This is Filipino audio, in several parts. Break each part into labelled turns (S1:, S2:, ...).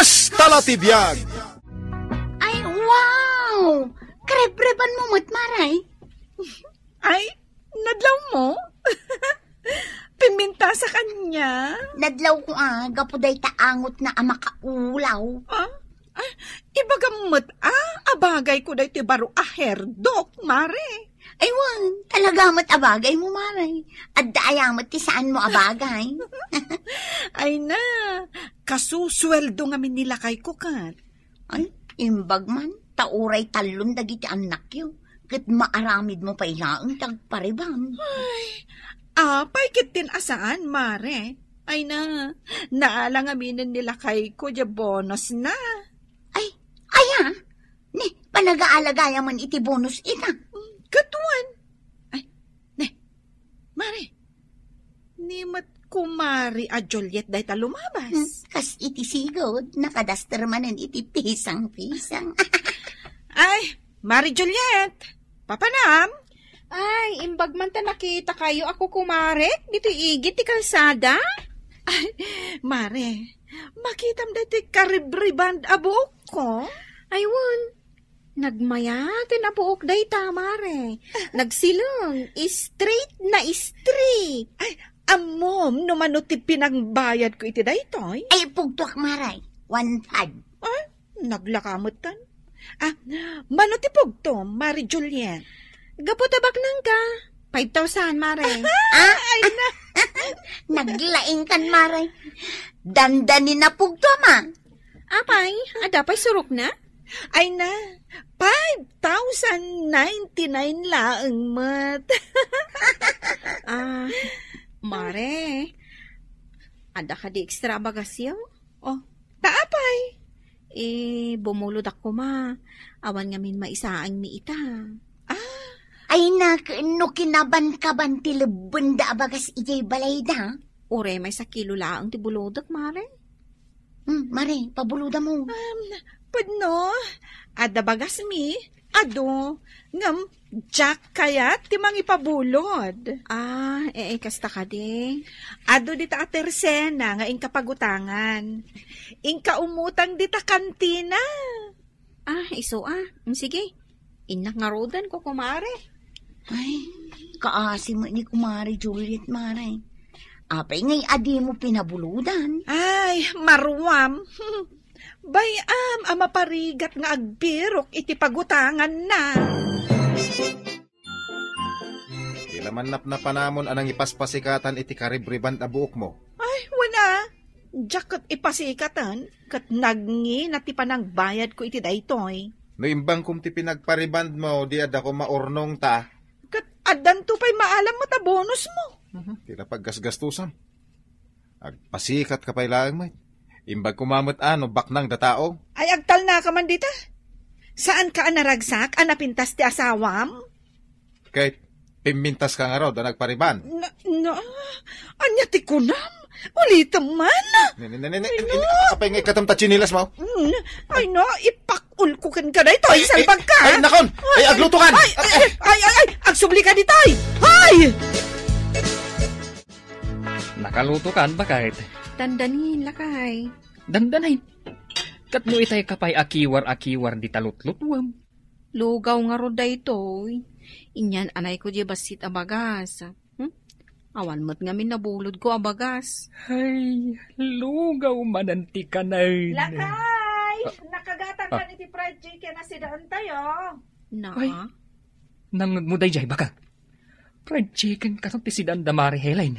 S1: Hasta la tibiyag!
S2: Ay, wow! Kreb-kreban mo, Maray.
S3: Ay, nadlaw mo? Piminta sa kanya?
S2: Nadlaw ko gapuday taangot na makaulaw.
S3: Ay, ibagamot abagay ko dahi ti baro herdok, Mare.
S2: Aywan, talaga abagay mo, Maray. At daayamat ti saan mo abagay.
S3: Ay na, kasusweldo nga minilakay ko kat.
S2: Ay, imbag man, tauray talon dagiti anak yo. Kat maaramid mo pa ilaang tagpariban.
S3: Ay, kit din asaan, Mare. Ay na, naalang aminin nilakay ko, ya bonus na.
S2: Ay, ni, panag-aalagaya man iti bonus ita.
S3: Katuan. Ay, ne, Mare, ni mat kumari a Juliet dahi ta lumabas.
S2: Kas iti sigod, nakadaster manen iti pisang-pisang.
S3: Ay, Mari Juliet, papanam?
S4: Ay, imbag man ta nakita kayo ako kumarek, dito igit ti kalsada.
S3: Ay, Mare, makitam dati karibriband abok ko.
S4: Aywan, nagmaya, tinapuok day tamare. Nagsilong, straight na straight.
S3: Ay, amom, numano ti pinangbayad ko iti daytoy.
S2: Ay, pugtuak, Maray. 1,500.
S3: Ay, naglakamutan. Mano ti pugto, Mari Juliet?
S4: Gaputabak nang ka. 5,000, Mare.
S3: Ay na.
S2: Naglaing kan, Maray. Dandanin na pugto, ma.
S4: Apay, adapay surok na?
S3: Ay na, 5,099 laang mat.
S4: Mare, ada ka di extra bagasyo?
S3: Oh, taapay.
S4: Bumulod ako awan nga min maisaang mi ita.
S2: Ay na, no kinaban-kaban ti lebon da abagas ijay balay da.
S4: Ure, may sa kilo laang ti bulodok, Mare.
S2: Mare, pabuluda mo.
S3: Pudno, ada bagas mi, ado, ngam, Jack kaya ti mangipabulod.
S4: Kasta ka di.
S3: Ado dita a tersena nga ingka pagutangan. Ingka umutang dita kantina.
S4: Sige. Inak nga rodan ko, kumare.
S2: Ay, kaasi mo ni kumari Juliet, Maray. Apay ngay adi mo pinabuludan.
S3: Ay, maruam. Bayam, ama parigat nga agbirok iti pagutangan na.
S1: Ilaman na panamon anang ipaspasikatan iti karibriband abuok mo.
S3: Ay, wala. Diyak ipasikatan, kat nagngi na ti panang bayad ko iti daytoy.
S1: No imbang kum ti pinagpariband mo, di ada ko maurnong ta.
S3: Kat adan to pa'y maalam mo ta bonus mo.
S1: Tila paggasgastusan. Agpasikat ka pa'y laang mo. Imbag kumamot baknang datao.
S3: Ay, agtal na ka man dita. Saan ka anaragsak, anapintas ti asawam?
S1: Kahit pimintas ka nga raw, da nagpariban.
S3: Anya ti kunam? Ulitam man.
S1: Kapay ngay katamta chinilas mo.
S3: Ay no, ipakul ko kan ka na ito. Salbag ka.
S1: Ay, nakon. Ay, aglutukan.
S3: Ay, agsubli ka dito. Ay!
S5: Nakalutukan ba kahit?
S4: Dandanin, lakay.
S5: Dandanin. Kat no itay kapay akiwar di talutlutwam.
S4: Lugaw nga ro da ito. Inyan anay ko di basit abagas. Awan mo't nga minabulod ko abagas.
S5: Ay, lugaw mananti ka na.
S3: Lakay! Nakagatan ka ni ti fried chicken na sidaan tayo.
S5: Ay, nangmuday jay baka. Fried chicken katong ti sidan da Mari Helen.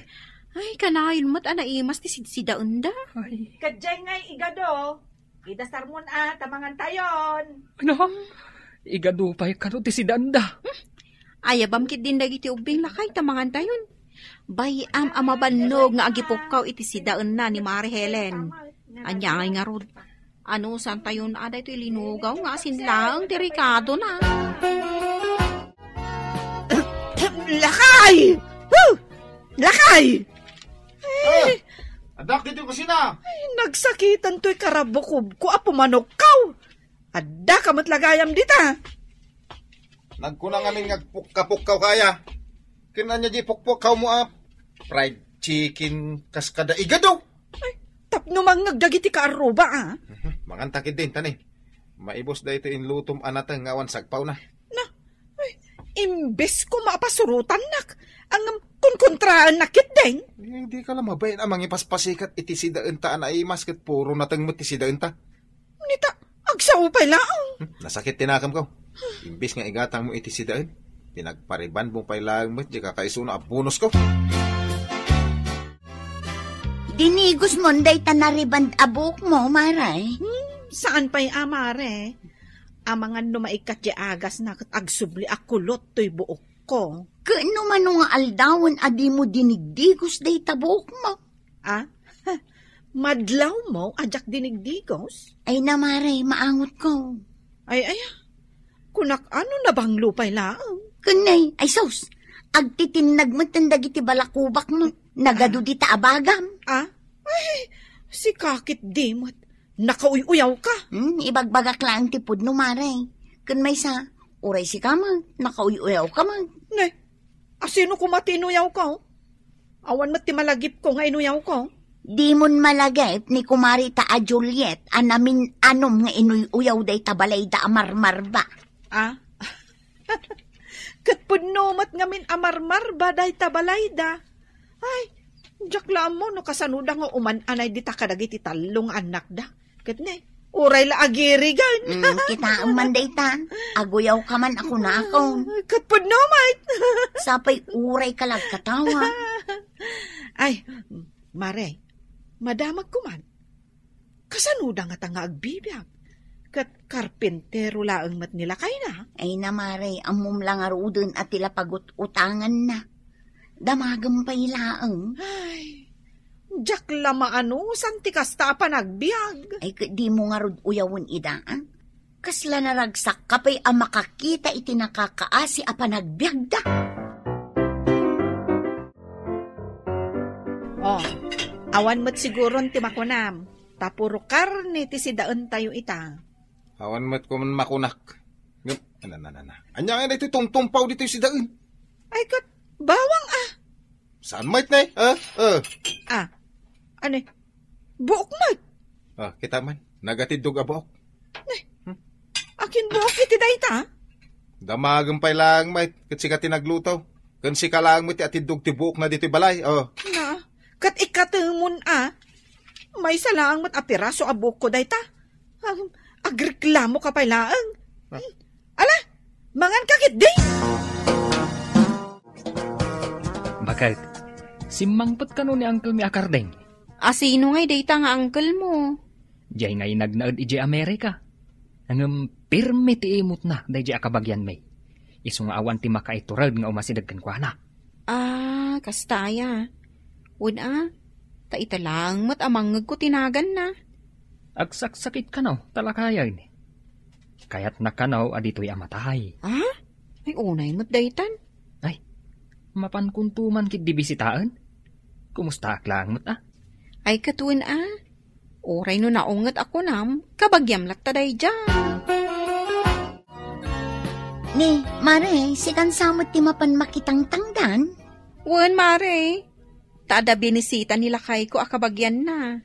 S4: Ay, kanayon mo't anaimas ti sidaan da.
S5: Ay.
S3: Kadjay ngay igado. Idasar mo na, tamangan tayon.
S5: Ano? Igadupay katong ti sidan da.
S4: Ayabam kit din dagiti ubing lakay tamangan tayon. Bayam amabanog nga agipukaw iti sidaan na ni Mari Helen. Anya ngay nga rod. Ano saan tayo na aday ito ilinugaw nga sinlang ti Ricardo na.
S3: Lakay! Lakay!
S1: Adak dito kasi na.
S3: Ay, nagsakitan to'y karabukob ko apumanok kaw. Adda kamat lagayam dita.
S1: Nagkunang amin kapukkaw kaya. Kinanya di pukpukaw mo fried chicken kaskada igado.
S3: Ay, tapno mang nagdagiti ka aruba
S1: Mangantakid din, tani. Maibos da ito inlutom anatang ngawan sagpaw na.
S3: Imbes ko mapasurutan nak, ang kunkontraan nakit deng.
S1: Hindi ka lang mabayan amang ipaspasikat iti sidaan ta anay masket puro natang mo ti sidaan ta.
S3: Nita, agsaupay lang.
S1: Nasakit tinakam ko. Imbis nga igatang mo iti sidaan, pinagpariban mo pailang mo, di kakaisuna bonus ko.
S2: Dinigos mo, day tanariband abok mo, Maray.
S3: Saan pa'y amare? Amangan no maikat di agas na kat agsubli akulot to'y buok ko.
S2: Kano man nga aldawon adi mo dinigdigos day tabok mo.
S3: Ah? Madlaw mo, ajak dinigdigos?
S2: Ay na, Maray, maangot ko.
S3: Ay, kunak ano na bang lupay lang?
S2: Kunay, ay sos, agtitinag mo tandag iti balakubak mo. Nagado di ta abagam.
S3: Ah? Ay, si kakit dimot. Nakauy-uyaw ka.
S2: Ibagbagak lang tipod no, Maray. Kun may sa, uray si ka man, nakauy-uyaw ka man.
S3: Ne, asino ko matinuyaw ko? Awan mat ti malagip ko nga inuyaw ko.
S2: Di mon malagip ni kumari ta a Juliet, anamin anom nga inuy-uyaw day tabalay da amarmar ba.
S3: Ah? Katpunumat ngamin amarmar ba day tabalay da? Ay, jakla mo no kasanuda nga uman-anay di takadagiti talong anak da. Kat ne, uray la agirigan.
S2: Kita manday ta, aguyaw ka man ako na ako.
S3: Katpunumat.
S2: Sapay uray ka lang katawa.
S3: Ay, Mare, madamag ko man. Kasanuda nga tanga agbibiyag. Kat karpentero laang mat nila kay na.
S2: Ay na, Maray, amom lang arudon at tila pagut-utangan na. Damagam pa ilaang.
S3: Ay, jakla maano, santikas ta pa nagbiag.
S2: Ay, di mo nga rod uyawon ida, Kasla naragsak ka pa'y ang makakita iti nakakaasi a panagbiag da.
S3: Oh, awan mo't siguron ti makunam. Tapuro karne ti sidaan tayo ita.
S1: Awan mo't ko man makunak. Anya nga na ito tungtumpaw dito yung sidaan.
S3: Ay kat, bawang
S1: Saan mait na
S3: ano buok mat.
S1: Kita man. Nagatidog abok.
S3: Akin buok iti dayta.
S1: Damagang pa lang mait. Kasi ka tinaglutaw. Kansi ka lang mo ti atidog ti buok na dito balay.
S3: Na, kat ikatumon may salaang mat apiraso abok ko dayta. Agreklamo ka pa laang. Ala, mangan kakit day.
S5: Bakit? Simangpot ka no ni Uncle mi akardeng.
S4: Asino ngay data nga uncle mo?
S5: Diyay ngay nagnaad iji Amerika. Nangam pirmi ti imot na day di akabagyan may. Iso nga awan ti makaiturad nga umasidag kan kwa na.
S4: Kastaya. Wun ta italang mat amangag ko tinagan na.
S5: Agsaksakit ka no, talakayan. Kaya't nakanaw adito'y amatahay.
S4: Ay unay mat daytan.
S5: Ay, mapankuntuman kit di bisitaan? Kumusta aklang mat
S4: Ay katuin Oray no naungat ako nam, kabagyam laktaday dyan.
S2: Ni, Mare, sikan samot ti mapan makitang tangdan.
S4: Wen, Mare. Tada binisita nila kay ko akabagyan na.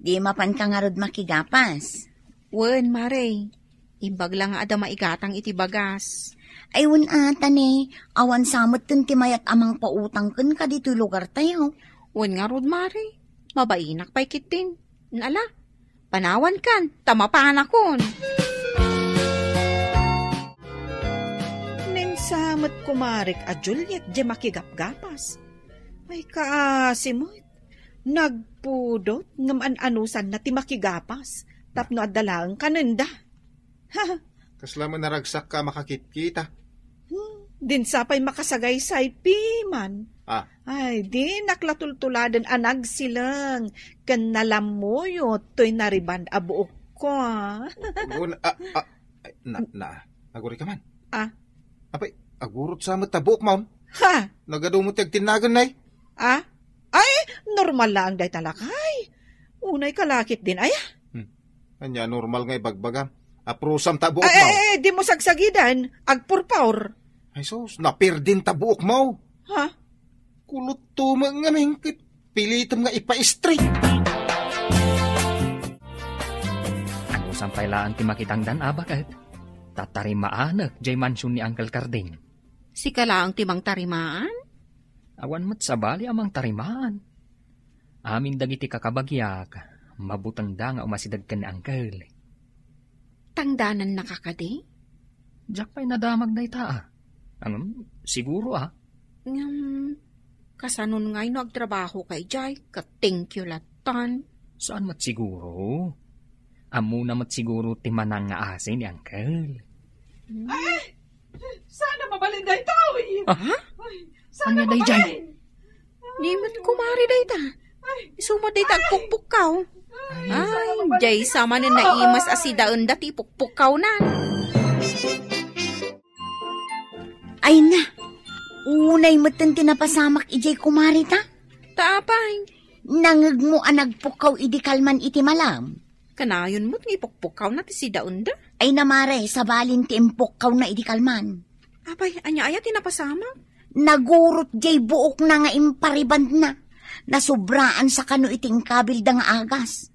S2: Di mapan ka nga rod makigapas.
S4: Wen, Mare. Imbag lang nga ada maigatang iti bagas.
S2: Ay, tani, awan samot tin ti mayat amang pautang kun ka dito lugar tayo.
S4: Wen nga rod, Mare. Mabainak pa'y kitin. Nala, panawan kan, tamapanakon.
S3: Ninsamot kumarik a Juliet di makigapgapas. Ay kaasimot. Nagpudot ngam anusan na ti makigapas. Tapno adalaang kanenda.
S1: Kasla mo naragsak ka makakitkita.
S3: Dinsapay makasagay sa piman. Ay, di naklatultuladan anag silang. Kan nalamuyo to'y nariban abuok ko.
S1: Aguri ka man.
S3: Apay,
S1: agurot sa matabuok man.
S3: Ha?
S1: Nagadumot yung tinagan na
S3: Ay, normal lang day talakay. Unay kalakit din,
S1: Anya, normal nga ibagbagam. Aprusam tabuok
S3: ay,
S1: mo.
S3: Ay, di mo sagsagidan. Agpurpaur.
S1: Ay sus, napirdin tabuok mo.
S3: Ha?
S1: Kulot tumang nga mingkit. Pilitam nga ipa-straight.
S5: sampailaan ti makitangdan abakat. Tatarimaanak jay mansyon ni Uncle Carding.
S4: Si kalaang timang tarimaan?
S5: Awan mat sabali amang tarimaan. Amin dagiti kakabagyak, mabutang da nga umasidag ka ni Uncle.
S4: Tangdanan nakakadi?
S5: Diyak pa'y nadamag na ita. Siguro
S4: Kasanon nga'y nagtrabaho kay Jai, ka-thank you latan.
S5: Saan mat siguro? Amo na mat siguro timanang nga asin ni Uncle.
S3: Ay! Sana mabalin day tao eh.
S5: Aha?
S3: Sana
S5: Anya day Jai?
S4: Di mat kumari day ta. Isumad day ta pukpukaw. Ay, Jai sama na naimas asidaan dati pukpukaw na.
S2: Ay na, unay matan tinapasamak ijay kumari ta.
S4: Taapay.
S2: Nangag mo anagpukaw idi kalman iti malam.
S4: Kanayon mo't ngipukpukaw na ti si daunda.
S2: Ay namare, sa balin ti impukaw na idi kalman.
S4: Apay, anya tinapasama?
S2: Nagurot jay buok na nga impariband na. Nasubraan sa kano iting kabil da nga agas.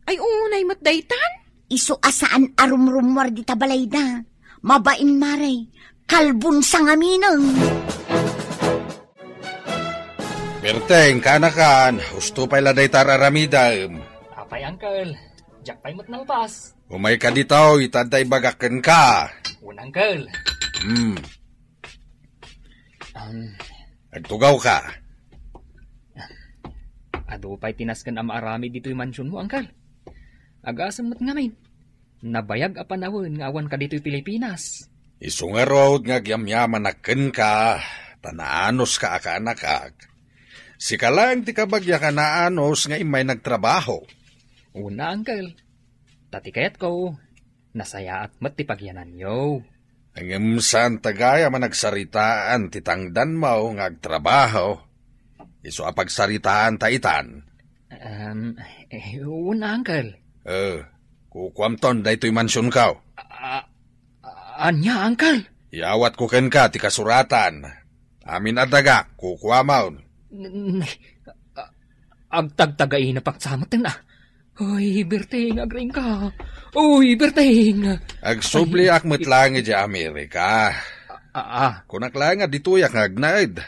S4: Ay unay mo't daytan?
S2: Isu asaan arumrumwar di tabalay da. Mabain maray, kalbun sa ngaminang.
S1: Berteng, kanakan. Gusto pa'y laday tararamida.
S5: Apay, Uncle. Diyak pa'y mat nalpas.
S1: Umay ka dito, itaday bagakan ka.
S5: Uncle.
S1: Agtugaw ka.
S5: Ado pa'y tinaskan ang maarami dito yung mansyon mo, Uncle. Agasang mat ngamin. Nabayag a panahon nga awan ka dito'y Pilipinas.
S1: Isungarod nga gyamyaman naken ka. Tanaanos ka akanakak. Si ka lang ti kabagya ka naanos nga imay nagtrabaho.
S5: Una, Uncle. Tatikayat ko. Nasaya at matipagyanan yo.
S1: Ang imsan tagaya man nagsaritaan titangdan mo nga agtrabaho. Iso apagsaritaan taitan.
S5: Una, Uncle.
S1: Kukwamton da ito'y mansyon ka.
S5: Anya, Uncle?
S1: Iawat ko ken ka ti kasuratan. Amin adaga, kukwamaon.
S5: Agtagtagay na pagsamatin na. Uy, Berting, agring ka. Uy, Berting.
S1: Agsubli akmet lang di Amerika. Kunak lang nga dituyak nga agnaid.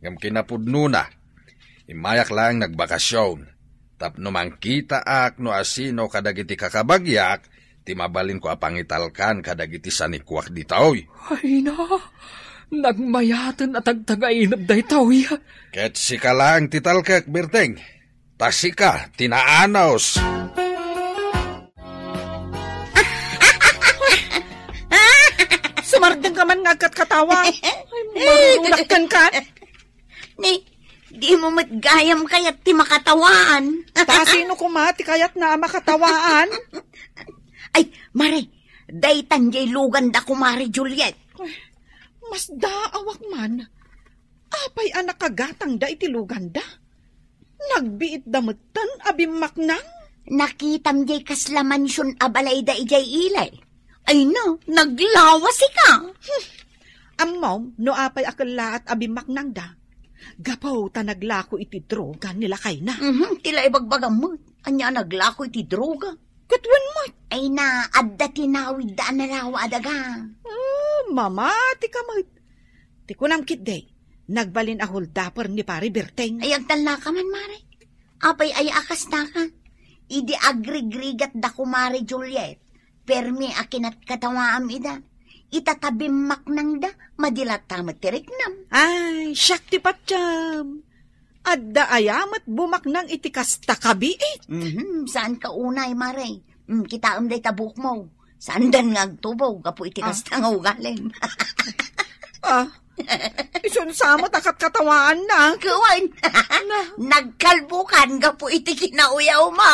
S1: Ngam kinapudno na. Imayak lang nagbakasyon. Tapno mangkita ak no asino kadagiti kakabagyak, ti mabalin ko apangitalkan kadagiti sanikwak ditaoy.
S5: Ay na, nagmayatan at agtagainap daytaw ya.
S1: Ket sika lang titalkak, Berteng. Tasika, tinaanaos.
S3: Sumardang ka man nga katawa. Ay, marunakkan ka.
S2: Di mo matgayam kaya't ti makatawaan.
S3: Sino kumati kaya't na makatawaan?
S2: Ay, Mare, daytan jay lugan da kumari Juliet.
S3: Ay, mas daawak man. Apay anak kagatang da itilugan da. Nagbiit damutan abimak nang.
S2: Nakitam jay kaslamansyon abalay da ijay ilay. Ay no, naglawasi ka.
S3: Amaw, no apay akala at abimak nang da. Gapaw ta naglako iti droga nila kay na.
S2: Tila ibagbagam mo. Anya naglako iti droga.
S3: Katwan mo.
S2: Ay na, adda tinawid da anarawa adaga.
S3: Mamati ka mo. Ti kunam kit day. Nagbalin a holdapper ni pari Berteng.
S2: Ay agtala ka man, Mare. Apay ay akas na ka. Idi agrigrigat da kumari Juliet. Permi akinat katawaam ida. Itatabimak nang da, madilat tamat tiriknam.
S3: Ay, syakti patsyam. Adda ayamat bumak nang itikas takabiit.
S2: Saan ka unay, Mare? Kita day tabuk mo. Saan dan ngagtubaw, kapo itikas tangaw galing.
S3: Isunsamot akat katawaan na.
S2: Kawan, nagkalbukan, kapo iti kinauyaw mo.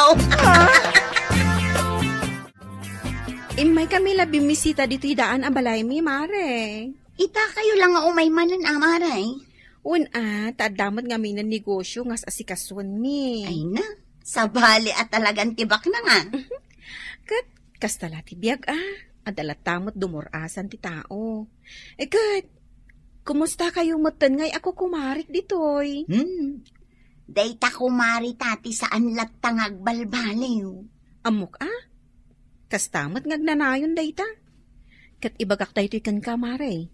S4: May kami bimisita dito daan abalay mi, Mare.
S2: Ita kayo lang nga umaymanan, Mare.
S4: Tadamat nga minan negosyo ngas asikaswan mi.
S2: Ay na, sabali at talagang tibak na nga.
S4: Kat, kastala ti biyag adalatamot dumurasan ti tao. Kat, kumusta kayo matan ngay ako kumarik ditoy?
S2: Dayta kumari tati saan latang agbalbaliw.
S4: Amok Kastamat ngagnanayon dayta. Kat ibagak dayto ikan kamare.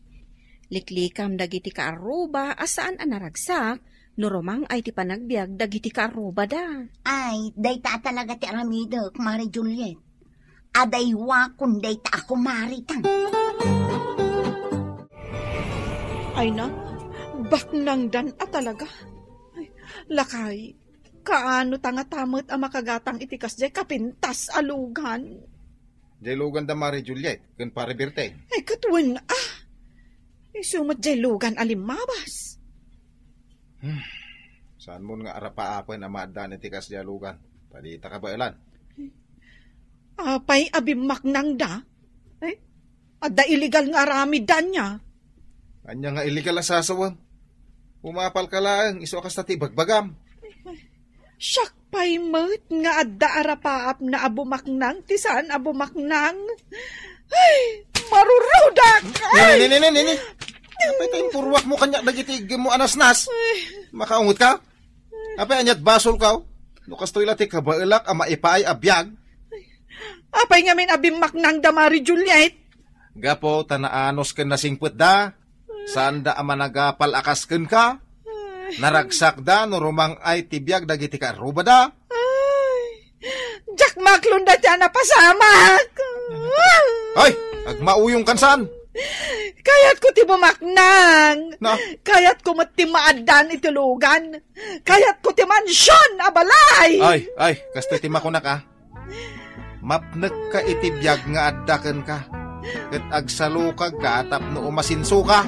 S4: Liklikam dagiti ka aruba asaan anaragsak, nurumang ay ti panagbiag dagiti ka aruba da.
S2: Ay, dayta talaga ti aramidok, Mari Juliet. Adaywa kung dayta ako maritan.
S3: Ay na, baknang dan talaga. Ay, lakay, kaano tangatamot ang makagatang itikas jay kapintas alugan.
S1: Jay lugan da Mari Juliet, kun pare birte.
S3: Ay katwan isumat jay lugan alimabas.
S1: Saan mo nga arapa-apan ang maadaan itikas jay lugan? Palita ka ba ilan?
S3: Apay abimak nang da. Ay, adda illegal nga arami dan niya.
S1: Anya nga illegal asasawang. Umapal ka lang, iso ka sa tibagbagam.
S3: Siyak pa'y mat nga adda arapaap na abumaknang, tisaan abumaknang. Ay, marurudak! Ay!
S1: Nini! Apay tayong purwak mo kanya, nagitig mo anasnas. Makaungot ka? Apay anyat basol ka? Lukas to'y lati ka ba ilak, ama ipaay abiyag?
S3: Apay nga min abimaknang da Mari Juliet.
S1: Gapo, tanaanos ka na singput da. Saan da ama nagapal akasken ka? Naragsak da, nurumang ay tibiyag dagiti ka aruba da.
S3: Ay, Jack maklon da tiyan na pasamak.
S1: Ay, agmauyong kansan.
S3: Kayat ko ti bumaknang.
S1: Na?
S3: Kayat ko mati maadan itulugan. Kayat ko ti mansyon, abalay.
S1: Ay, kastoy timakunak ka. Mapnek ka itibiyag nga addaken ka. Ket agsalukag ka tapno umasinso ka.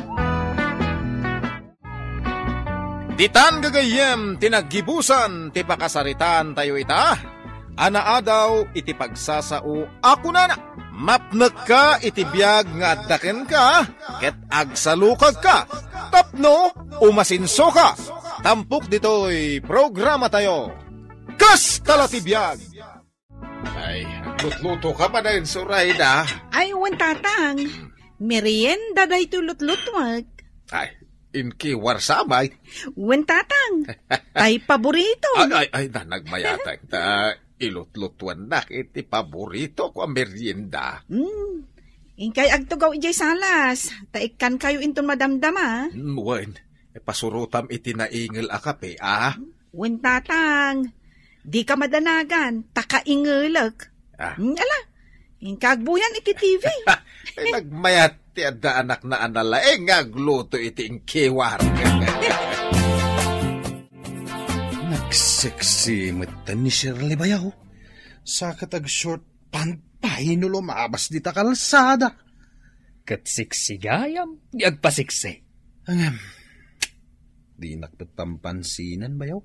S1: Titan gagayem tinaggibusan ti pakasaritan tayo ita. Anaadaw iti pagsasao ako na. Mapnek ka itibiyag nga addaken ka. Ket agsalukag ka tapno umasinso ka. Tampok dito'y programa tayo. Kas talatibiyag. Ay, lutluto ka pa na yun, Surayda.
S3: Ay, wantatang. Merienda day tulot-lutwag.
S1: Ay, inki warsabay.
S3: Wantatang. Tay paborito.
S1: Ay, nagmayatag ta. Ilutlutuan na iti paborito ko ang merienda.
S3: Inkay agtugaw ijay salas. Taikan kayo inton madamdama.
S1: Wen, pasurutam iti naingil akape,
S3: Wantatang. Di ka madanagan, takaingelak. Ala, inkagbuyan iti TV.
S1: Nagmayat ti adda anak na analaeng agluto iti ingkiwar. Nagseksi matan ni Shirley Bayaw. Sa katag short pant pa hinulo maabas di ta kalsada.
S5: Kat siksi gayam, di agpasiksi.
S1: Di naktatampansinan Bayaw.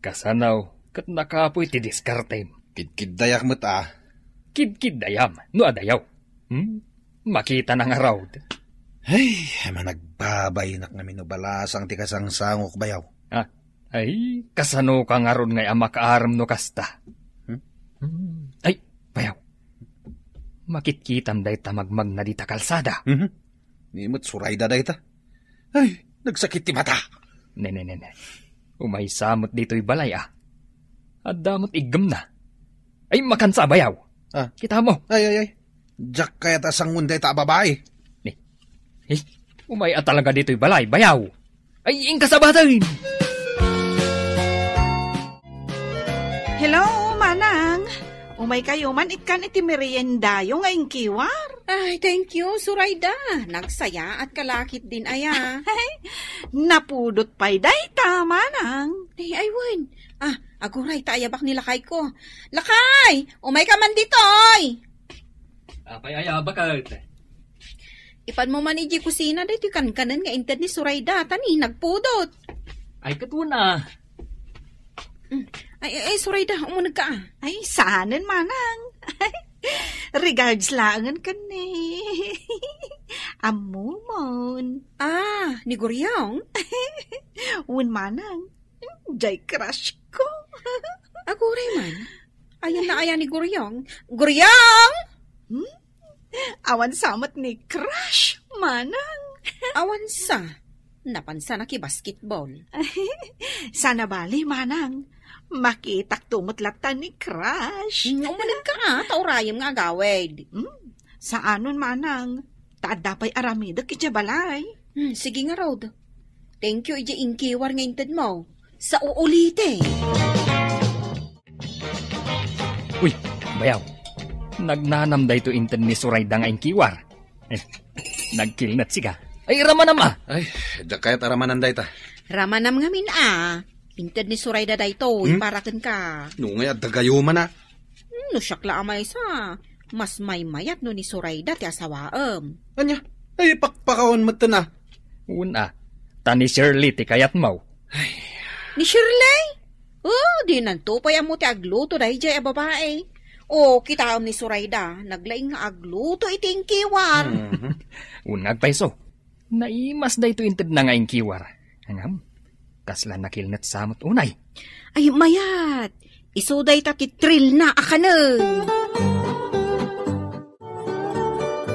S5: Kasanaw, kat nakapoy ti diskartem.
S1: Kid-kid dayak mo ta.
S5: Kid-kid dayam, no adayaw. Makita ng araw.
S1: Ay, managbabay nak namin no balasang ti kasangsangok Bayaw.
S5: Ay, kasano ka nga ron ngay amakaaram no kasta. Ay, Bayaw. Makitkitam day tamagmag na di ta kalsada.
S1: Nimot Surayda day ta. Ay, nagsakit ti mata.
S5: Ne. Umay samot dito'y balay At damot igam na. Ay, makansa Bayaw. Kita mo.
S1: Ay. Jack kaya ta sangun day ta babae.
S5: Umay at talaga dito'y balay, Bayaw. Ay, ingkasabatan.
S3: Hello, manang. Umay kayo man ikan iti merienda yung ngayong kiwar.
S4: Ay, thank you, Surayda. Nagsaya at kalakit din aya.
S3: Napudot pa'y dayta, manang.
S4: Ay, wen. Aguray ta ayabak ni Lakay ko. Lakay! Umay ka man ditoy!
S5: Apay ayabakat.
S4: Ipan mo man iji kusina dito kan-kanan nga inted ni Surayda. Tani, nagpudot.
S5: Ay, katuna.
S4: Ay, Surayda, umunag ka.
S3: Ay, saanan, manang. Regards langan ka ni. Amumon.
S4: Ni Guryong?
S3: Un manang. Jay crush ko.
S4: Aguray man. Ayan na ayan ni Guryong. Guryong!
S3: Awan samot ni crush, manang.
S4: Awan sa. Napansa na ki basketball.
S3: Sana bali, manang. makitak tumutlat ni Crush.
S4: Umanan ka, taurayam nga agawid.
S3: Saanon manang, taada pa'y aramida kitya balay.
S4: Sige nga, Rod. Thank you, ija inkiwar nga intad mo. Sa uulite.
S5: Uy, bayaw. Nagnanam da ito intad ni Surayda nga inkiwar. Nagkilnat siga. Ay, ramanam ah.
S1: Ay, dakayat aramanan day ta.
S4: Ramanam nga min Intad ni Surayda da ito, iparakan ka.
S1: Nungay at dagayuman na.
S4: No, syakla amay sa. Mas may mayat no ni Surayda ti asawaam.
S1: Anya, ay pakpakawan mo na.
S5: Una, tani Shirley ti kayat mo.
S4: Ni Shirley? Oh, di nantupay mo ti agluto dahi jay babae. O, kitaam ni Surayda, naglaing nga agluto iti inkiwar.
S5: Unag paiso, naimas da ito intad na nga inkiwar. Angam, kasla nakilnat samot unay.
S4: Ay, mayat. Isuday ti trill na akanan.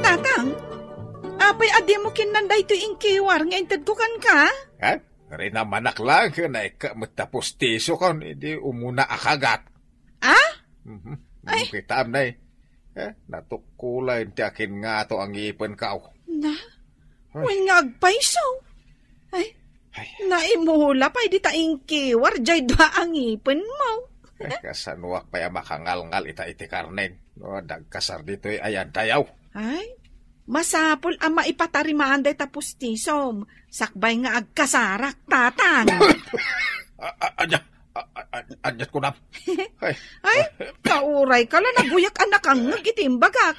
S3: Tatang, apay adi mo kinanday to inkiwar nga intad ko kan ka?
S6: Ha? Rin naman aklang na ikamutapos tiso ka, hindi umuna akagat. Ay? Kita am na natukulay ti akin nga to ang ipon ka.
S3: Na? Wen nga agpaiso. Ay, naimula pa di ta inkiwar, jay dwa ang ipon mo.
S6: Kasanuak pa makangal-ngal iti karnen. No, dagkasar dito ayan tayaw.
S3: Ay, masapol ang maipatarimaan day tapos tisom. Sakbay nga agkasarak, tatang.
S6: Anyat ko na.
S3: Ay, kauray ka lang naguyak anak ang nagitimbagak.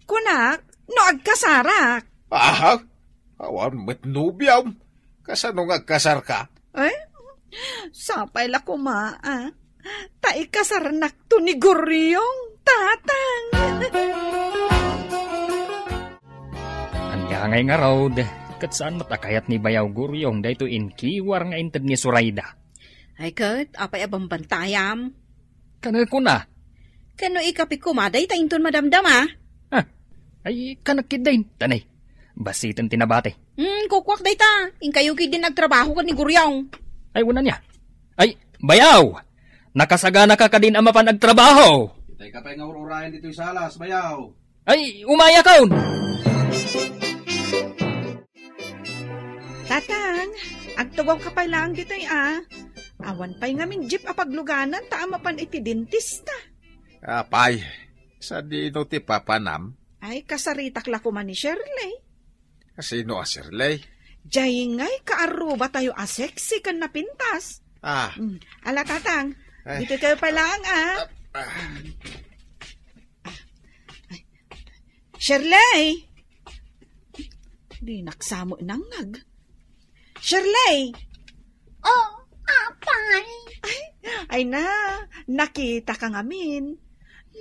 S3: Kunak, no agkasarak.
S6: Awan metnubiyaw. Kasano nga agkasar ka?
S3: Ay, sapay la kuma, taikasaranak to ni Guryong, tatang.
S5: Anya ngay nga raw, kat saan matakayat ni Bayaw Guryong da ito inkiwar nga intad ni Surayda.
S4: Ay, kat, apay abang bantayam.
S5: Kana ko na.
S4: Kano ikapi kumaday, tainton madamdam
S5: Ay, kanakid din, tanay. Basitan tinabate.
S4: Kukwak day ta. Inkayuki din nagtrabaho ka ni Guryong.
S5: Ay, una niya. Ay, Bayaw! Nakasagana ka din ama pa nagtrabaho.
S1: Itay ka pa nga ururayan dito sa alas, Bayaw.
S5: Ay, umaya kaon!
S3: Tatang, agtugaw ka pa lang dito'y Awan pa'y ngamin jeep apagluganan, taama pan iti dentista.
S6: Apay, sa dino ti papanam?
S3: Ay, kasaritak la ko man ni Shirley.
S6: Sino Shirley?
S3: Jay ngay, kaaruba tayo sexy kan napintas. Ala, tatang, dito kayo pa lang, Shirley! Di naksamo nangag. Shirley!
S2: Oh, apay!
S3: Ay na, nakita ka ngamin.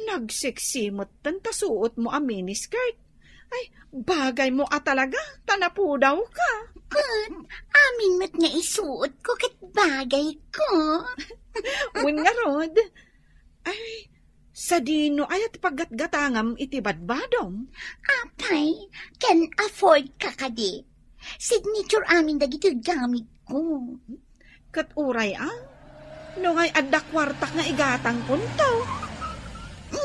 S3: Nagseksimot tanta suot mo ang miniskirt. Ay, bagay mo talaga, tanapudaw ka.
S2: Kun, amin mo't nga isuot ko kat bagay ko.
S3: Win nga rod. Ay, sa dino ayat paggatgatangam iti badbadom.
S2: Apay, can afford ka kadi. Signature amin dagito gamit ko.
S3: Kat uray no ngay adda kwartak nga igatang kuntaw.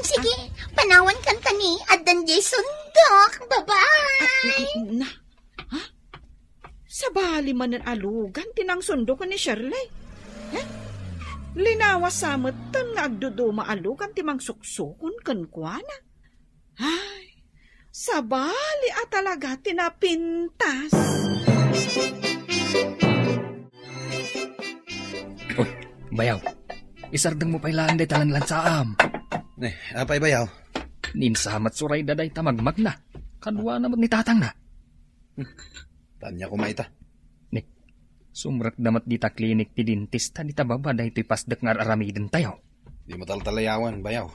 S2: Sige, panawan kan kani addan jay sundok. Bye-bye.
S3: Sa bali man ang alugan, tinang sundo ko ni Shirley. Linawas samot tan nga agduduma alugan timang suksukon kankwana. Ay, sa bali talaga tinapintas.
S5: Uy, Bayaw, isardang mo pa'y landay talanlan sa
S1: Apay Bayaw.
S5: Ninsamat Surayda day tamagmag na. Kadwa naman ni tatang na.
S1: Tanya ko maita.
S5: Sumrak damat dita klinik ti dentista dita baba da ito'y pasdak nga aramidin tayo.
S1: Di mo taltalayawan, Bayaw.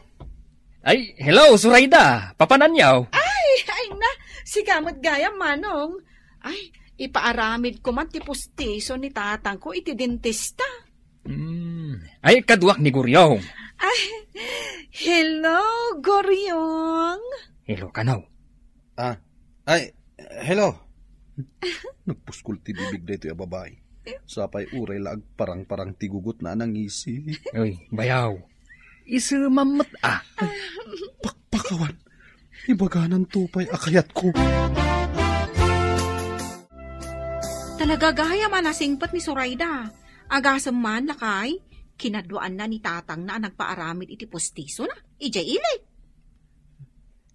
S5: Ay, hello, Surayda! Papananyaw!
S3: Ay na, sigamot gaya manong. Ay, ipaaramid ko man ti pustiso ni tatang ko iti dentista.
S5: Ay, kadwak ni Guryong.
S3: Ay, hello, Guryong.
S5: Hello, kanaw.
S1: Ay, hello. Nagpuskul ti bibig da ito yung babae. Sapay uray laag parang tigugot na nangisi.
S5: Uy, bayaw. Isumamot
S1: Pakpakawan. Ibaganan tupay akayat ko.
S4: Talaga gaya manasingpat ni Zoraida. Agasam man lakay, kinadwaan na ni tatang na nagpaaramid iti postiso na. Ijay ilay.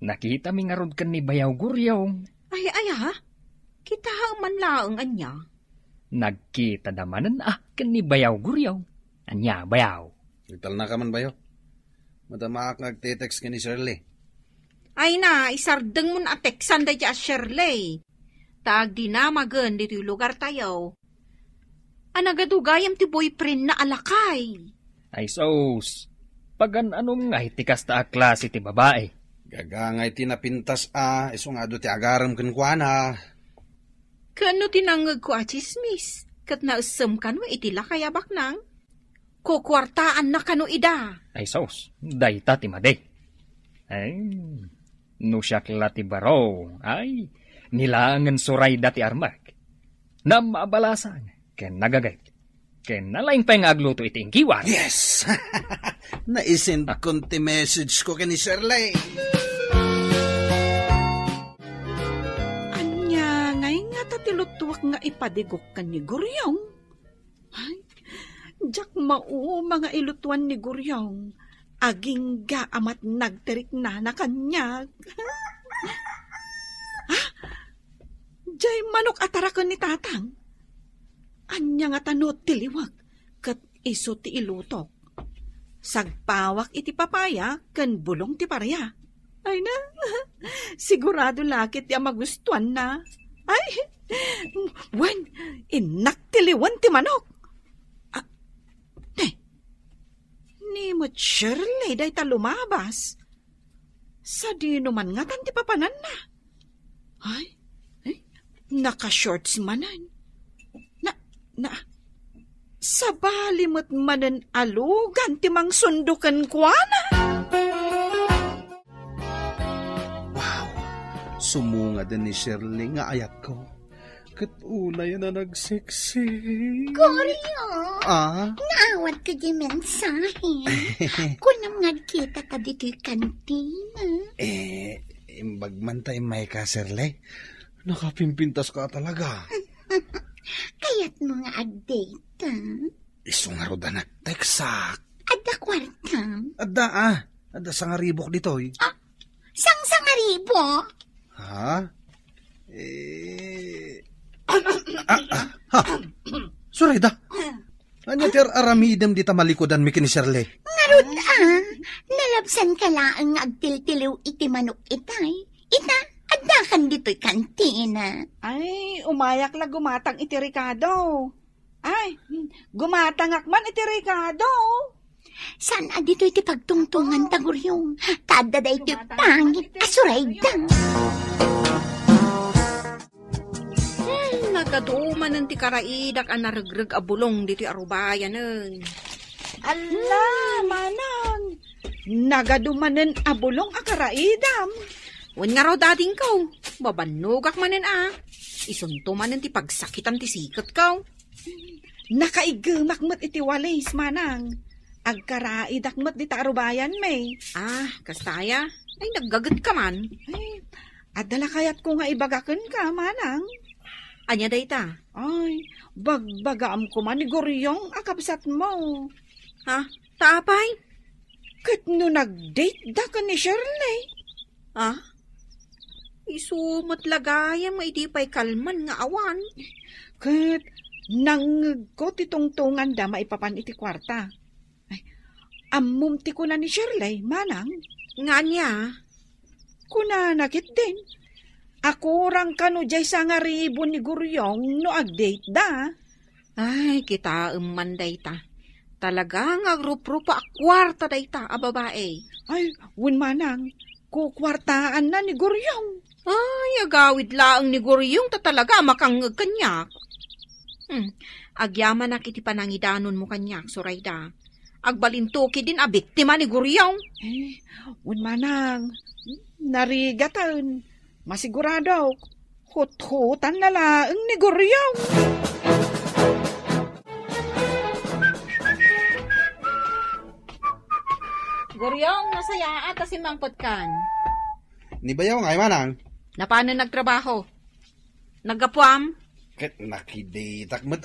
S5: Nakita mi nga rod kan ni bayaw guryong.
S4: Ay, ha? Kita man laang anya.
S5: Nagkita naman kan ni bayaw guryong. Anya, bayaw.
S1: Ital na ka man bayo. Madama ak nagtitext ka ni Shirley.
S4: Ay na, isardeng mo na teksan da dya Shirley. Tag di na magan dito yung lugar tayo. Anagadugayam ti boyfriend na alakay.
S5: Ay sos, pagan anong nga itikas ta klase ti babae.
S1: Gagangay ti napintas iso nga do ti agaram kan kuana.
S4: Kano tinangag ko chismis, kat nausam kano itila kaya baknang? Kukwartaan na kano ida.
S5: Ay sos, dayta ti made. Ay, no siya ti baro. Ay, nilangan Zoraida ti armak. Na maabalasan. Ken nagagay. Ken nalaing pa yung agluto iti ingkiwan.
S1: Yes! Naisend konti message ko kani Shirley.
S3: Anya, ngay nga tatilutuwak nga ipadigok ka ni Guryong. Ay, jak mao mga ilutuan ni Guryong. Aging gaamat nagterik na kanyag. Jay manok atarakan ni tatang. Anya nga tanot tiliwag, kat iso ti ilutok. Sagpawak iti papaya, kan bulong ti parya. Ay na, sigurado lakit ti magustuhan na. Ay, wen, inak tiliwan ti manok. Ni mo Shirley day ta lumabas. Sa di naman nga tan ti papanan na. Ay, naka-shorts manan. Sa balimot manan alugan ti mang sundukan kuana.
S1: Wow, sumunga din ni Shirley nga ayat ko. Katulay na nagseksi.
S2: Goryo, naawat ka di mensahe. Kunam nga kita ka dito'y kantina.
S1: Imbagman tayo may ka, Shirley. Nakapimpintas ka talaga.
S2: Kaya't mo nga ag-date,
S1: Iso nga roda nagteksak.
S2: Adda kwartam.
S1: Adda sangaribok dito'y.
S2: Sang-sangaribo?
S1: Ha? Zoraida, anya ti aramidem di tamalikodan mi kini Shirley.
S2: Ngarod nalabsan ka laang agtiltiliw iti manok itay. Ita, addakan dito'y kantina.
S3: Ay, umayak la gumatang iti Ricardo. Ay, gumatang akman iti Ricardo.
S2: San dito iti pagtungtungan taguryong. Kada da iti pangit Zoraida.
S4: Nagaduman ng ti karaidak ang naragrag abulong dito arubayan nun.
S3: Ala, manang. Nagadumanen abulong a karaidam.
S4: Wan nga raw dating kaw. Babanugak manen Isunto manen ti pagsakitan ti sikat kaw.
S3: Nakaigamak mo't iti walis, manang. Agkaraidak mo't di taarubayan, may.
S4: Kastaya. Ay, naggagat ka man.
S3: Ay, adala kayat ko nga ibagakan ka, manang.
S4: Anya dayta?
S3: Ay, bagbagaam ko man ni Guryong akabsat mo.
S4: Taapay?
S3: Kat no nag-date da ka ni Shirley.
S4: Isumot lagayam ay di pa'y kalman nga awan.
S3: Kat nangag ko titungtungan da maipapan iti kwarta. Ay, amumti ko na ni Shirley, manang.
S4: Nga niya?
S3: Kuna nakit din. Ako rang kano jay sa nga ribon ni Guryong no ag-date da.
S4: Ay, kita man dayta. Talaga nga rup-rupa kwarta dayta a babae.
S3: Ay, wun manang, kukwartaan na ni Guryong.
S4: Ay, agawid laang ni Guryong ta talaga makangag kanyak. Agyaman na kiti panangidanon mo kanyak, Zoraida. Agbalintuki din a biktima ni Guryong.
S3: Eh, wun manang, narigatan. Masigurado, hut-hutan na laang ni Guryong.
S4: Guryong, nasaya ata si Mangpot kan.
S1: Ni bayaw nga, manang.
S4: Na paano nagtrabaho? Naggapuam?
S1: Ket nakiditak met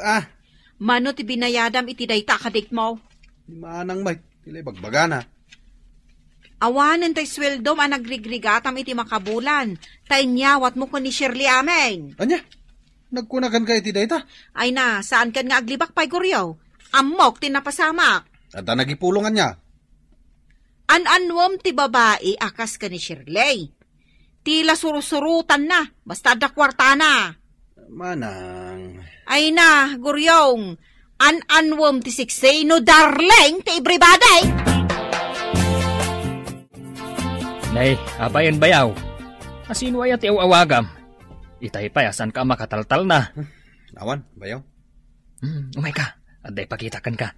S4: Mano ti binayadam iti dayta kadik mo?
S1: Ni manang may, tilay bagbagana.
S4: Awanan tay sweldo man nagrigrigatam iti makabulan. Tay nyawat mo ko ni Shirley amen.
S1: Anya, nagkunakan ka iti dayta?
S4: Ay na, saan kan nga aglibak pa'y Guryaw? Amok tinapasamak.
S1: At nagipulungan niya.
S4: An-anwam ti babae akas ka ni Shirley. Tila surusurutan na, basta da kwarta na.
S1: Manang.
S4: Ay na, Guryong, an-anwam ti siksay no darling ti everybody.
S5: Nay, abayan bayaw. Asino ay ati awagam. Itay pa, asan ka makataltal na.
S1: Awan, bayaw.
S5: Umay ka, aday pakitakan ka.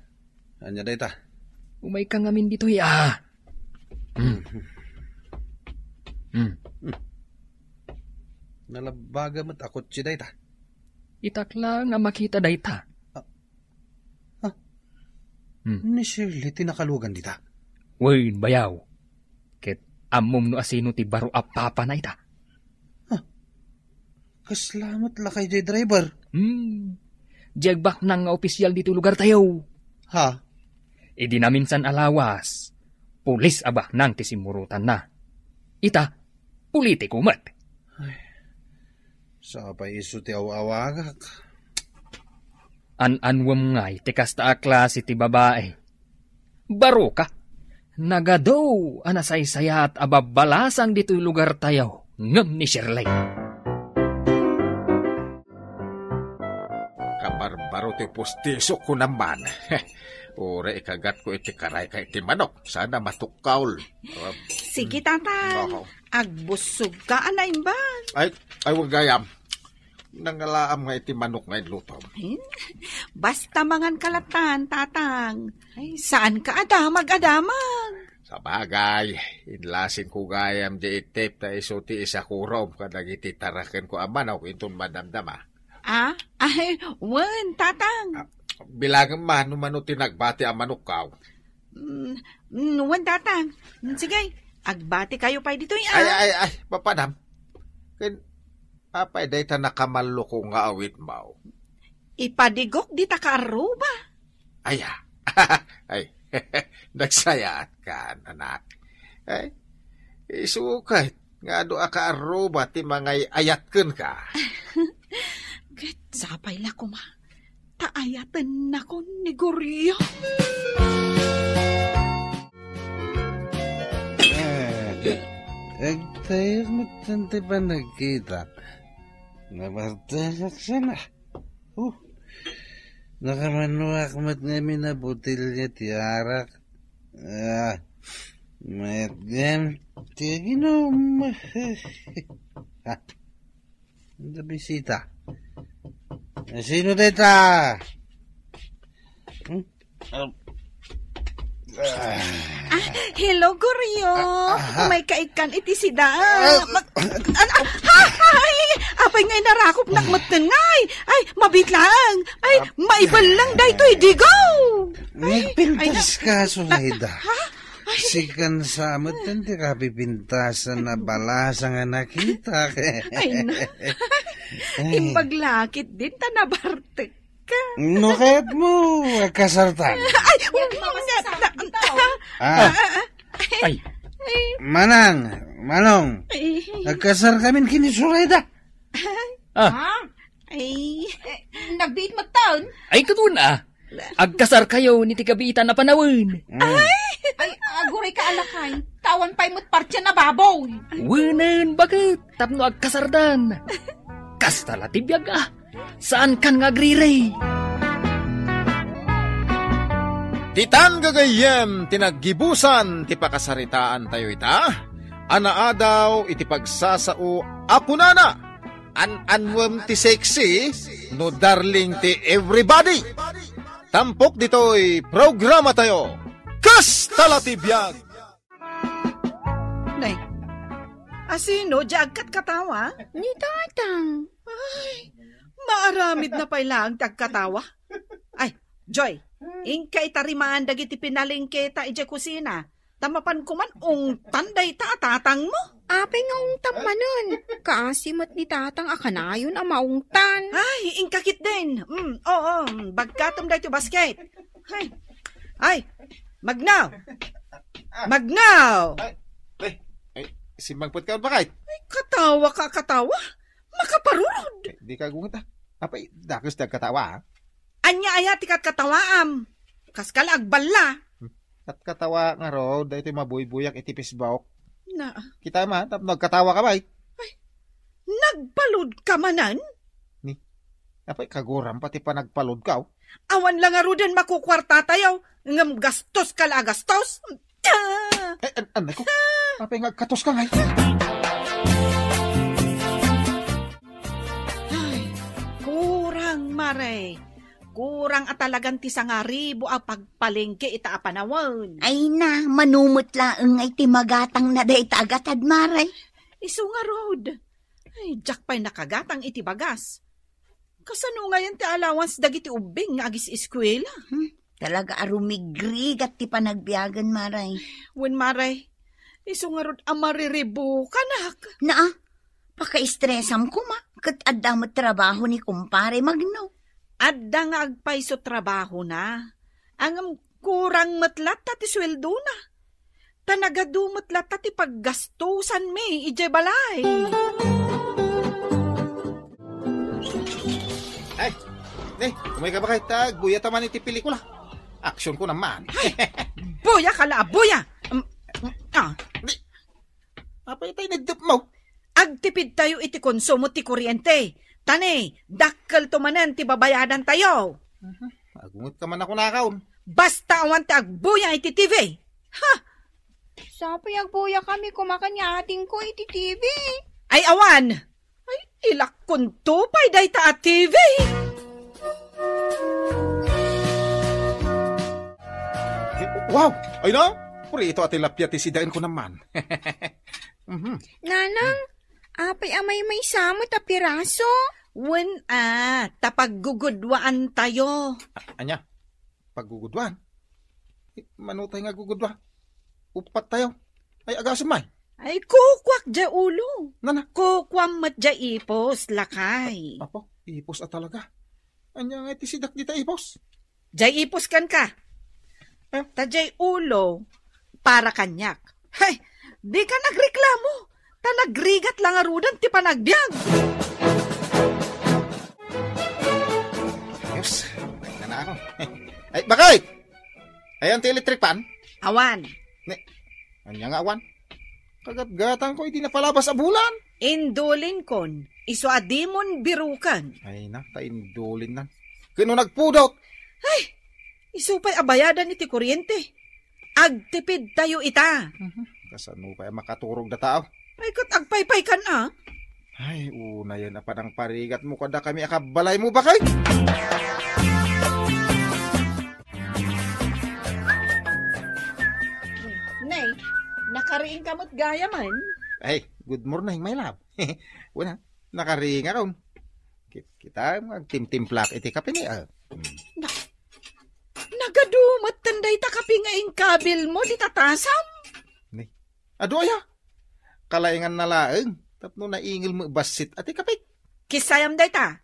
S1: Anya dayta?
S5: Umay ka ngamin dito
S1: Nalabaga mat akot si dayta.
S5: Itakla nga makita dayta.
S1: Ni Shirley tinakalugan dita.
S5: Uy, bayaw. Ket amom no asino ti baro apapa na ita.
S1: Kaslamat la kay jay driver.
S5: Jagbak nang nga opisyal dito lugar tayo.
S1: Ha?
S5: Idi na minsan alawas. Pulis abak nang tisimurutan na. Ita, politiko mat.
S1: Sapay iso ti awagak.
S5: An-anwam ngay ti kasta a klase ti babae. Baro ka. Nagadaw anasaysayat ababalasang dito lugar tayo. Ngam ni Shirley.
S6: Kabarbaro ti pustiso ko naman. Ure ikagat ko iti karay ka iti manok. Sana matukawl.
S3: Sige, tatang. Agbusog ka, anaimban.
S6: Ay, wag gayam. Nangalaam nga iti manok nga ilutom.
S3: Basta mangan kalatan, tatang. Ay, saan ka adamag-adamag?
S6: Sa bagay, inlasin ko gayam di itip ta iso ti isa kurom kadag iti taraken ko aman ako itong madamdama.
S3: Ay, wan, tatang.
S6: Bilangan man, numano tinagbati ang manok kaw.
S3: Wan, tatang. Sige, agbati kayo pa dito yan.
S6: Ay, papadam. Apay day ta nakamalo ko nga awit mau.
S3: Ipadigok di ta kaaruba.
S6: Ay, nagsayaat ka, anak. Ay, isukay. Nga doa ka aruba ti mga ayatken ka.
S3: Sapay la ko ma. Taayatan na ko ni Guryo.
S1: Tayo matante pa nagkita. Nabartasak siya na. Nakamanuak mat ngamin na butilya ti arak. Mayat gam ti ginom. Ang bisita. Sino dita?
S3: Hello, Guryo. May kaikan iti sida. Apay ngay narakop nakmatan ngay. Ay, mabitlang. Ay, maibal lang dahito idigaw.
S1: Nagpintas ka, Sulaida. Sikan sa amat hindi ka pipintasan na balasa nga nakita.
S3: Ay, na. Imbaglakit din tanabartek ka.
S1: No, kaya't mo kasartan.
S3: Ay,
S5: Ay,
S1: Manong, nagkasar kami kini Sulaida.
S3: Ay,
S4: Nagbiit magtaon?
S5: ay katuna. Agkasar kayo ni tikabitan na panawin.
S4: Ay, aguray ka alakay. Tawan pa'y mo't partya na babaw.
S5: Wanan, bakit? Tapno agkasardan. Kasta latibiyag Saan kan nga agriray?
S6: Titan gagayem, tinaggibusan, ti pakasaritaan tayo ita. Anaadaw, iti pagsasao, apunana. An-anwem ti sexy, no darling ti everybody. Tampok dito'y programa tayo. Kastalatibiyag!
S3: Nay, asino, diagkat katawa?
S4: Ni tatang.
S3: Ay, maaramid na pala ang tagkatawa. Ay, Joy, ingkay tarimaan dagiti pinalingketa ije kusina. Tamapan ko man ungtan day tatang mo.
S4: Apay nga ungtang manon. Kaasimat ni tatang akanayon ang maungtan.
S3: Ay, ingkakit din. Oo, bagkatom day to basket. Ay, Magnaw! Magnaw!
S6: Ay, simbangpot ka ba kahit?
S3: Ay, katawa ka, katawa. Makaparurod.
S6: Di ka gungit Apay, dakos katawa ha?
S3: Anya aya tikat katawaam. Kaskala agballa.
S6: At katawa nga ro, dahil ito'y mabuy-buyak itipis bawok.
S3: Na,
S6: Kita ma, tap nagkatawa ka ba?
S3: nagbalod ka manan?
S6: Apay, kaguram pati pa nagpalod ka.
S3: Awan lang arudan makukwarta tayo. Ngam gastos ka la gastos.
S6: Anay ko, apay nagkatos ka ngay.
S3: Ay, kurang mare. Kurang at talagang tisangaribo ang pagpalengke ita apanawan.
S2: Ay na, manumot laeng ay timagatang na day tagatad maray.
S3: Isu nga rod. Ay, jak pa'y nakagatang iti bagas. Kasano nga yan ti allowance dagiti ubing nga agis eskwela?
S2: Talaga arumigrig at ti panagbiagan maray.
S3: Wen maray, isu nga rod amariribo kanak.
S2: Naa, paka-stressam ko ma. Kat adamot trabaho ni kumpare Magno.
S3: Adda nga agpay so trabaho na. Ang kurang matlat ti sweldo na. Tanagadu matlat ti paggastusan mi, ije balay.
S6: Ay, umay ka ba kahit buya taman iti pelikula? Aksyon ko naman.
S3: Buya kala, buya!
S6: Apay tayo nagdup mo.
S3: Agtipid tayo iti konsumo ti kuryente. Tane, dakkel tumanan ti babayadan tayo.
S6: Agungot ka man ako nakaon.
S3: Basta awan ti agbuya iti TV. Ha!
S4: Sapay agbuya kami kumakanya ating ko iti TV.
S3: Ay awan! Ay, ilakon tupay day ta at TV.
S6: Wow! Ay na! Puri ito atilapya ti sidain ko naman.
S4: Nanang, apay amay may samot a piraso.
S3: Wen tapaggugudwaan tayo.
S6: Anya, paggugudwan? Manutay nga gugudwa. Upat tayo. Ay, agasumay.
S3: Ay, kukwak dya ulo.
S6: Nana?
S3: Kukwam mat dya ipos, lakay.
S6: Apo, ipos at talaga. Anya nga iti sidak dita ipos.
S3: Dya ipos kan ka. Ta dya ulo, para kanyak. Hay, di ka nagreklamo. Ta nagrigat lang arudan ti panagbiag.
S6: Ayos, na ako. Ay, bakit? Ay, ang electric pan?
S3: Awan.
S6: Anya nga awan? Kagat-gatang ko, hindi na palabas a bulan.
S3: Indulin kon, iso adimon birukan.
S6: Ay na, taindulin na. Kano nagpudot?
S3: Ay, iso pa'y abayadan iti kuryente. Agtipid tayo ita.
S6: Kasano pa makaturog na tao?
S3: Ay, kat agpaypay kan
S6: Ay, una yan na pa ng parigat mo kada kami akabalay mo ba kay?
S3: Nay, nakariing kamot gaya man.
S6: Ay, good morning, my love. Una, nakariing ako. Kita magtimtimplak iti kape ni.
S3: Nagadumat tanday takapi nga kabil mo di tatasam.
S6: Ado aya, kalaingan na laeng. Tapno na ingil mo basit ati kape.
S3: Kisayam day ta.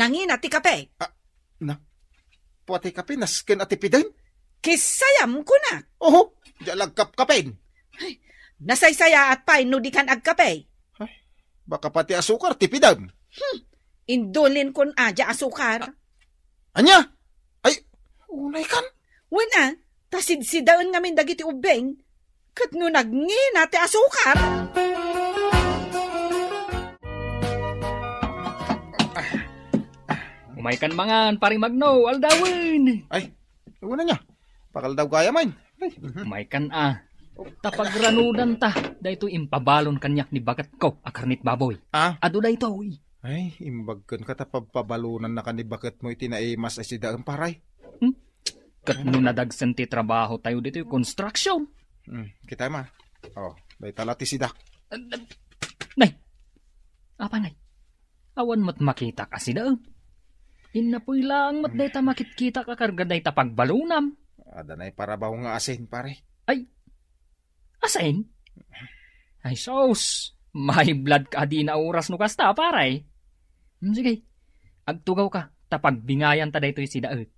S3: Nangin ati kape.
S6: Pati kape, nasken ati pidain.
S3: Kisayam ko na.
S6: Oho, dialag kapkapen.
S3: Nasaysaya at pa'y nudikan agkape.
S6: Baka pati asukar, tipidan.
S3: Indulin kon adya asukar.
S6: Anya? Ay, unay kan.
S3: Wala, tasidsidaon ngamin dagiti ubeng. Kat no nagngin ati asukar.
S5: Umaykan mangan, paring Magno, aldawin.
S6: Ay, una niya. Pakal daw kaya man.
S5: Umaykan Tapagranudan ta, dahito impabalon kanyak ni bagat ko, akarnit baboy. Ado dahito, uy.
S6: Ay, imbagkan ka tapababalunan na kanibakat mo itinaimas ay sidaan paray.
S5: Kat no nadagsan ti trabaho tayo dito yung construction.
S6: Kita ma. Dahi talati sidak.
S5: Nay, apa nay? Awan mat makita ka sidaan. Inapoy lang mat dahi ta makitkita ka karga dahi ta pagbalunam.
S6: Ada na para ba nga asin pare?
S5: Ay, Asain? Ay, sos. May blood ka di na oras no kasta, paray. Sige, agtugaw ka, tapag bingayan ta daytoy si Daeg.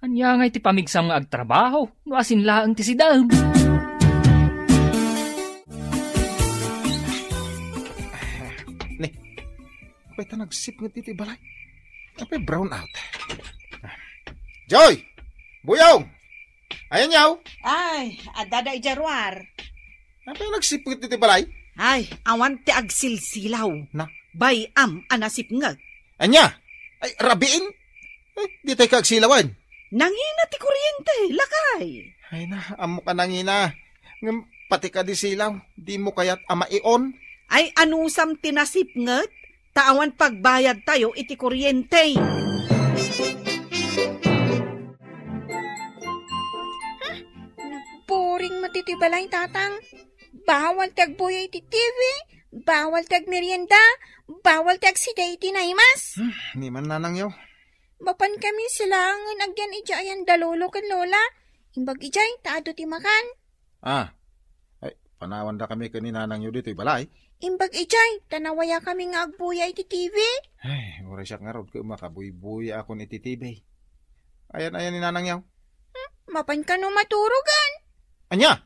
S5: Anya nga iti pamigsam nga agtrabaho, no asin laang ti si Daeg.
S6: Apay ta nagsip nga dito balay. Apay brown out. Joy! Buyong! Ayan yaw!
S3: Ay, adada ijarwar.
S6: Apay nagsip nga dito balay.
S3: Ay, awan ti agsilsilaw.
S6: Na?
S3: Bayam anasip ngag.
S6: Anya! Ay, rabiin! Ay, di tayo kagsilawan.
S3: Nangina ti kuryente, lakay.
S6: Ay na, amo ka nangina. Ngam, pati ka di silaw. Di mo kaya't amaion.
S3: Ay anusam tinasip ngat, taawan pagbayad tayo iti kuryente.
S4: Boring matitibalay, tatang. Bawal tagbuya iti TV, bawal tag merienda, bawal tag siday iti naimas.
S6: Ni man nanang yaw.
S4: Mapan kami silangan agyan ija ayan dalolo kan lola. Imbag ijay, taado ti makan.
S6: Ah, ay, panawan da kami kaninanang yaw dito balay.
S4: Imbag ijay, tanawaya kami nga agbuya iti TV.
S6: Ay, ura siya nga rod ko makabuy-buy ako ni titibay. Ayan ni nanang yaw.
S4: Mapan ka no maturugan.
S6: Anya?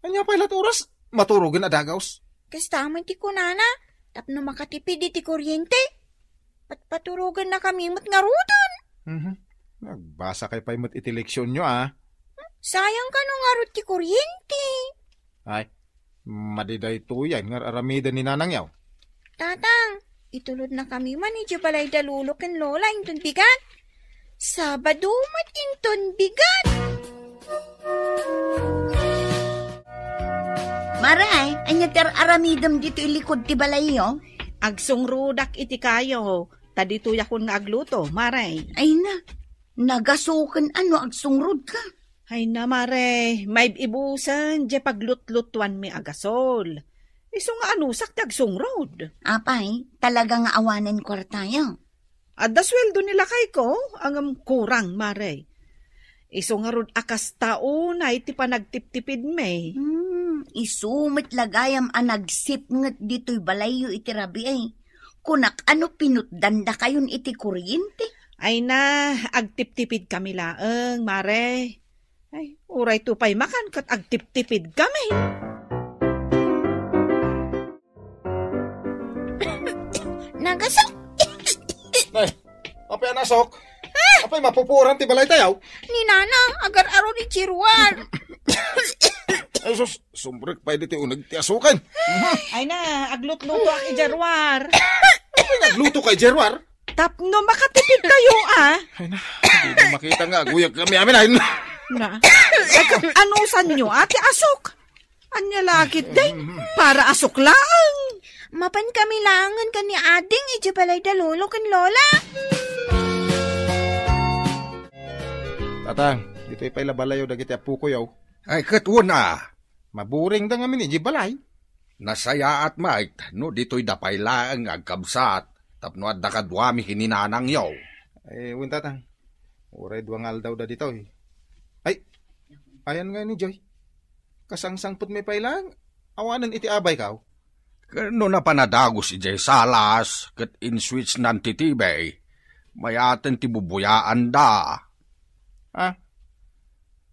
S6: Anya pa ilat oras? Maturugan na dagaws.
S4: Kastaman ti kunana, tapno makatipid iti kuryente. Patpaturugan na kami mat nga rudon.
S6: Nagbasa kay pa imot iti leksyon nyo
S4: Sayang ka no nga rud ti kuryente.
S6: Ay, madiday to yan nga aramida ni nanang yaw.
S4: Tatang, itulod na kami man iti balay dalulo ken lola inton bigat. Sabado mat inton bigat.
S2: Maray, anya ter aramidam dito ilikod ti balayo.
S3: Agsungrudak iti kayo, tadito yakon nga agluto, maray.
S2: Ay na, nagasukan ano agsungrod ka.
S3: Ay na, maray, may ibusan, di paglutlutuan mi agasol. Iso nga anusak ti agsungrod.
S2: Apay, talaga nga awanan kwartayo.
S3: Adda sweldo nila kay ko, ang kurang, maray. Iso nga rod akas tao na iti panagtiptipid me.
S2: Isumit lagayam ang nagsip ngat dito'y balayo iti rabi ay. Kunak ano pinutdanda kayon iti kuryente.
S3: Ay na, agtiptipid kami laeng, mare. Ay, uray tupay makan kat agtiptipid kami.
S4: Nagasok!
S6: Ay, apay anasok. Apay mapupuran ti balay tayaw.
S4: Ni nana, agar-aro ni Chirwar.
S6: Ay sus, sumbrik pa dito unag ti asukan.
S3: Ay na, aglutluto ang ijarwar.
S6: Apay nagluto kay Jerwar.
S3: Tapno makatipid kayo
S6: Ay na, hindi na makita nga aguyag kami amin ay.
S3: Na, anusan nyo ate asok? Anya lakit day, para asok lang.
S4: Mapan kami langan ka ni ading iti balay dalolo ken lola.
S6: Tatang, dito ipailabalayo dagiti apu ko yaw.
S1: Ay, katuna.
S6: Maburing da nga min iji balay.
S1: Nasaya at mait, no dito'y dapay laang agkabsat, tapno at dakadwami hininanang yaw.
S6: Ay, wun tatang. Uray duwang aldaw da dito eh. Ay, ayan nga ni Joy. Kasangsangput may pailang. Awanan iti abay kaw.
S1: Kano na panadagos ijay salas, kat in-switch nan titibay. Mayaten ti bubuyaan da.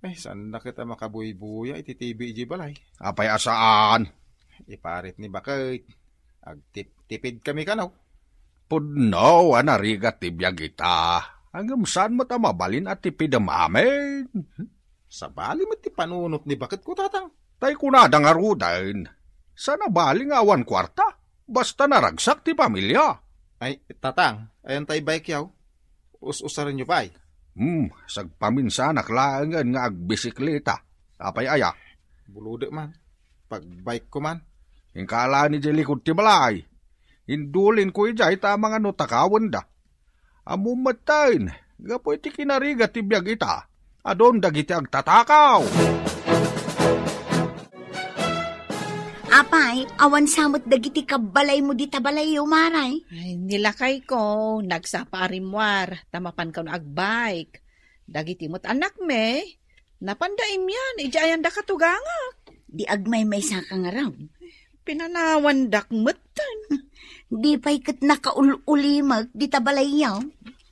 S6: Ay, saan na kita makabuy-buya iti TV iji balay?
S1: Apay asaan?
S6: Iparit ni bakit. Agtipid kami kanaw.
S1: Pudno, anarigat ti biyag ita. Hanggang saan mo ta mabalin at tipidam amin?
S6: Sa bali mo ti panunot ni bakit ko tatang?
S1: Tay kunadang arudan. Sana baling awan kwarta. Basta naragsak ti pamilya.
S6: Ay, tatang, ayan tay bike yaw. Us-usaran nyo pa ay.
S1: Sagpaminsan naklangan nga agbisikleta. Apay aya.
S6: Bulude man. Pag bike ko man.
S1: Ingkala ni Jelikod ti balay. Indulin ko ijay ta mga notakawan da. Amumatayin. Gapoy ti kinarigat ti biyag ita. Adon dagiti agtatakaw.
S2: Apay, awan samot dagiti kabalay mo di tabalay maray.
S3: Ay, nilakay ko, nagsaparimwar, tamapan ka na agbike. Dagiti mo't anak me, napandaim yan, ijayan da katuganga.
S2: Di agmay may sakang araw.
S3: Pinanawan dakmatan.
S2: Di pa'y kat nakaulimag, di tabalayaw.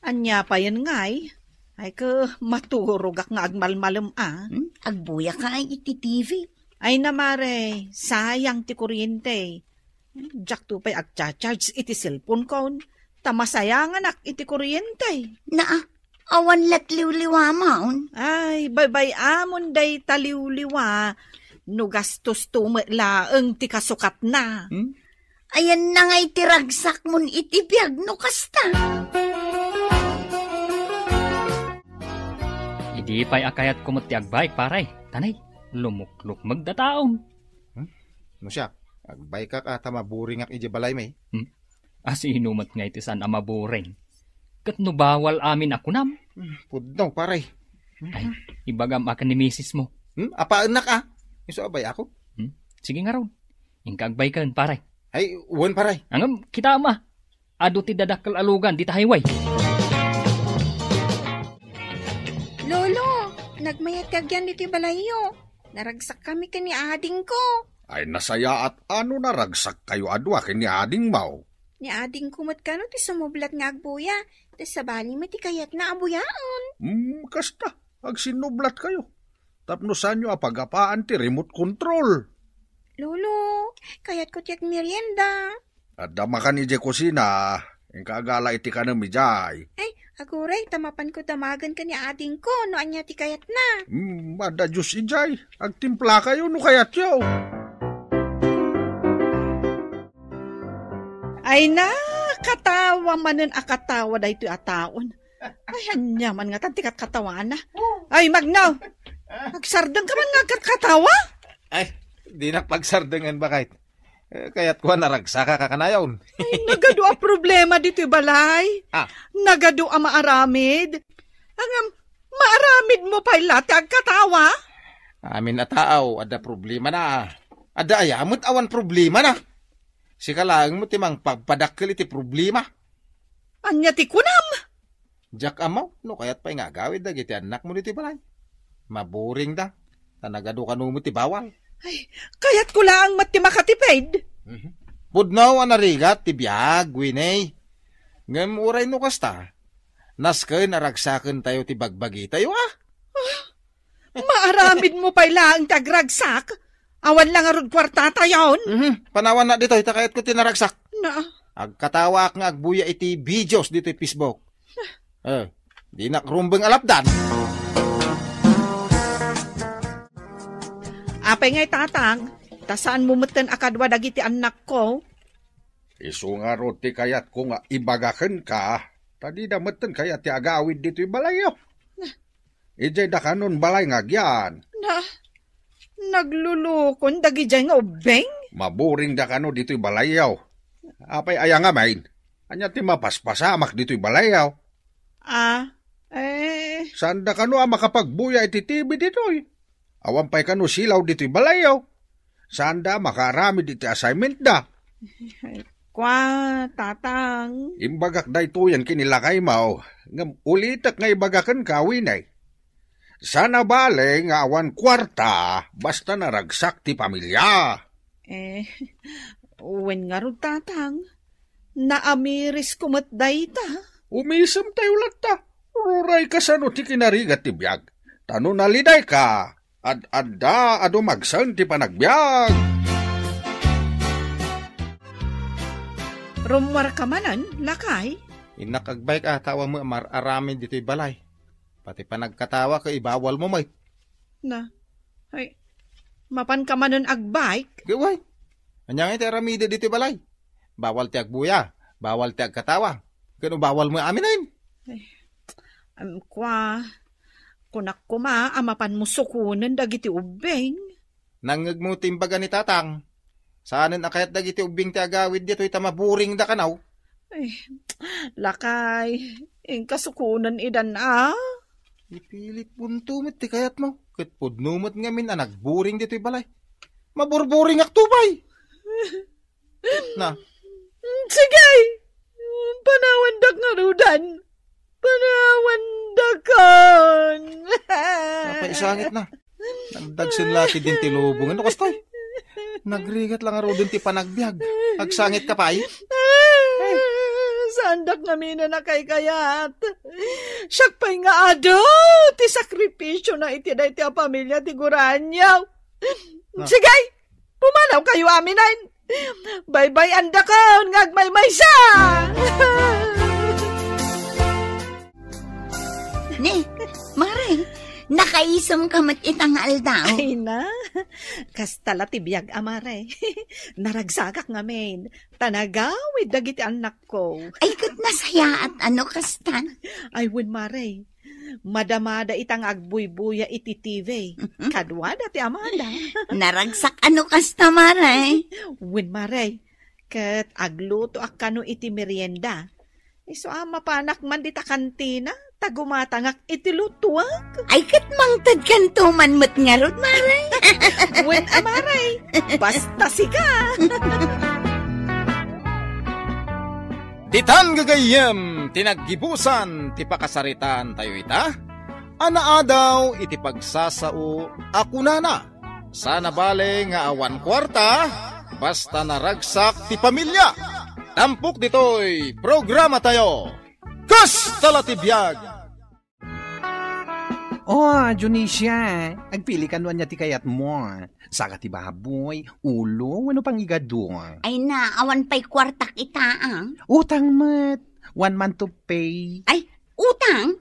S3: Anya pa yan ngay. Ay ka maturog ak nga agmalmalam
S2: Agbuya ka ay iti TV.
S3: Ay namare, sayang ti kuryente. Jak to pa'y agcha-charge iti cellphone ko. Tamasayangan ak iti kuryente.
S2: Awan lat liwliwa maun.
S3: Ay, baybay amon day taliwliwa. No gastos laeng ti kasukat na.
S2: Ayan na ngay tiragsak mon iti biyag no kasta.
S5: Idi pa'y akayat kumot ti agbayik, paray. Tanay, lumukluk magdataon.
S6: No siya, agbay ka maburing ak iji balay may.
S5: Inumat nga iti saan maburing. Kat no bawal amin ako nam.
S6: Pudno, paray.
S5: Ay, ibagam akan ni misis mo.
S6: Apaan na Iso abay ako?
S5: Sige nga raw. Ingkagbay ka, paray.
S6: Ay, uwan paray.
S5: Angam, kita ama. Ado ti dadakal alugan, di tahiway.
S4: Lolo, nagmayat kagyan dito balayo. Naragsak kami kani ading ko.
S1: Ay nasaya at ano naragsak kayo adwa kini ading mau.
S4: Ni ading kumot kano ti sumublat nga agbuya. Ti sabali mo ti kayat na abuyaon.
S1: Kasta, agsinublat kayo. Tapnosan nyo apagapaan ti remote control.
S4: Lolo, kayat ko tiyak merienda.
S1: At damakan ije kusina, yung kaagala iti ka na mijay.
S4: Ay, aguray, tamapan ko damagan ka ni ading ko, no anya ti kayat na.
S1: Mada Diyos ijay, agtimpla kayo no kayat yaw.
S3: Ay na, katawa manen akatawa da ito ataon. Ay, anya man nga tantikat katawa na. Ay, Magnaw, nagsardang ka man nga katawa?
S6: Ay, di na pagsardangan ba kahit? Kaya't kuha naragsaka ka kanayon.
S3: Ay, nagado a problema dito balay. Nagado a maaramid. Ang maaramid mo pa ilati agkatawa?
S6: Amin na tao, ada problema na. Ada ayamot awan problema na. Sikalang mo timang pagpadakkel iti problema.
S3: Anya ti kunam?
S6: Jak amaw, no kaya't pa'y nga gawid da iti anak mo dito balay. Maburing da. Tanagado ka mo ti bawal.
S3: Ay, kaya't ko lang mati makatipid.
S6: Pudnaw anarigat ti biyag, winay. Ngam uray no kasta. Naskay naragsaken tayo ti bagbagi tayo
S3: Maaramid mo pa ilang tagragsak. Awan lang arod kwarta tayon.
S6: Panawan na dito, itakayat ko tinaragsak.
S3: Na?
S6: Agkatawa ak nga agbuya iti videos dito iti Facebook. Di nakrumbeng alapdan.
S3: Apay nga'y tatang, tasaan mo matan akadwa dagiti anak ko?
S1: Isu nga roti kayat ko nga ibagaken ka. Tadi da matan kayat ti agawid dito balayo. Ijay da kanon balay nga gyan.
S3: Naglulukon dagi dyan nga ubeng?
S1: Maburing da kano dito'y balayaw. Apay aya nga main. Anya ti mapaspasamak dito'y balayaw. Saan da kano makapagbuya iti TV dito'y? Awan pa'y kano silaw dito'y balayaw. Saan da makarami dito'y assignment da?
S3: Kwa, tatang.
S1: Imbagak da ito yan kinilakay mao. Ulitak nga ibagakan kawinay. Sana bale nga awan kwarta, basta naragsak ti pamilya.
S3: Uwen nga rin tatang, naamiris kumat dayta.
S1: Umisam tayo lata, ruray ka sa no ti kinarigat ti biyag. Tano naliday ka, ad-adda ado magsan ti panagbiag.
S3: Rumwar ka manan, lakay?
S6: Inakagbay ka, tawa mo aramin dito'y balay. Pati pa nagkatawa ka, ibawal mo may.
S3: Ay, mapan ka manon agbike?
S6: Gaway, anyang iti aramida dito balay. Bawal ti agbuya, bawal ti agkatawa. Kano bawal mo amin ayun?
S3: Kunak kuma, amapan mo sukunan dagiti ubeng.
S6: Nangag mo timbaga ni tatang. Saanan akayat dagiti ubing ti agawid dito, itamaburing da kanaw.
S3: Ay, lakay, kasukunan idan
S6: Ipilit puntumit ti kayat mo. Kat pudnumot nga min nagburing dito'y balay. Maburburing ak tubay. Na.
S3: Sige! Panawandak nga rudan. Panawandakan.
S6: Napaisangit na. Nagdagsin lati din ti lubong. Ano kastoy? Nagrigat lang aro din ti panagbiag. Agsangit ka pa ay?
S3: Sandak namin na nakay-kayat. Siyak pa'y nga ado, ti sakripisyo na iti na iti a pamilya ti Guranyaw. Sige, pumanaw kayo aminain. Bye-bye anda ka, ngagmay-may siya.
S2: Ne, Mare, nakaisam ka mat itang aldaw.
S3: Ay na, kastala ti biyag amare. Naragsagak ngamin. Tanagawid dagiti anak ko.
S2: Ay, kat nasaya at ano kastan?
S3: Ay, win mare. Madamada itang agbuybuya iti TV. Kadwada ti amada.
S2: Naragsak ano kasta, Mare?
S3: Win mare. Kat agluto akano iti merienda. Iso mapanak man dita kantina. Tagumatangak iti lutuak.
S2: Ay, kat mangtad kantuman mo't nga rod, Mare.
S3: Win amare. Basta sika.
S6: Titan gagayem, tinaggibusan, ti pakasaritan tayo ita. Anaadaw iti pagsasao, ako na. Sana bale nga awan kwarta, basta naragsak ti pamilya. Tampok dito'y programa tayo. Kastala ti biyag!
S7: Junicia, agpili ka niya ti kayat mo. Saka ti baboy, ulo, ano pang igado?
S2: Ay na, awan pa'y kwartak itaang.
S7: Utang mat, 1 month to pay.
S2: Ay, utang?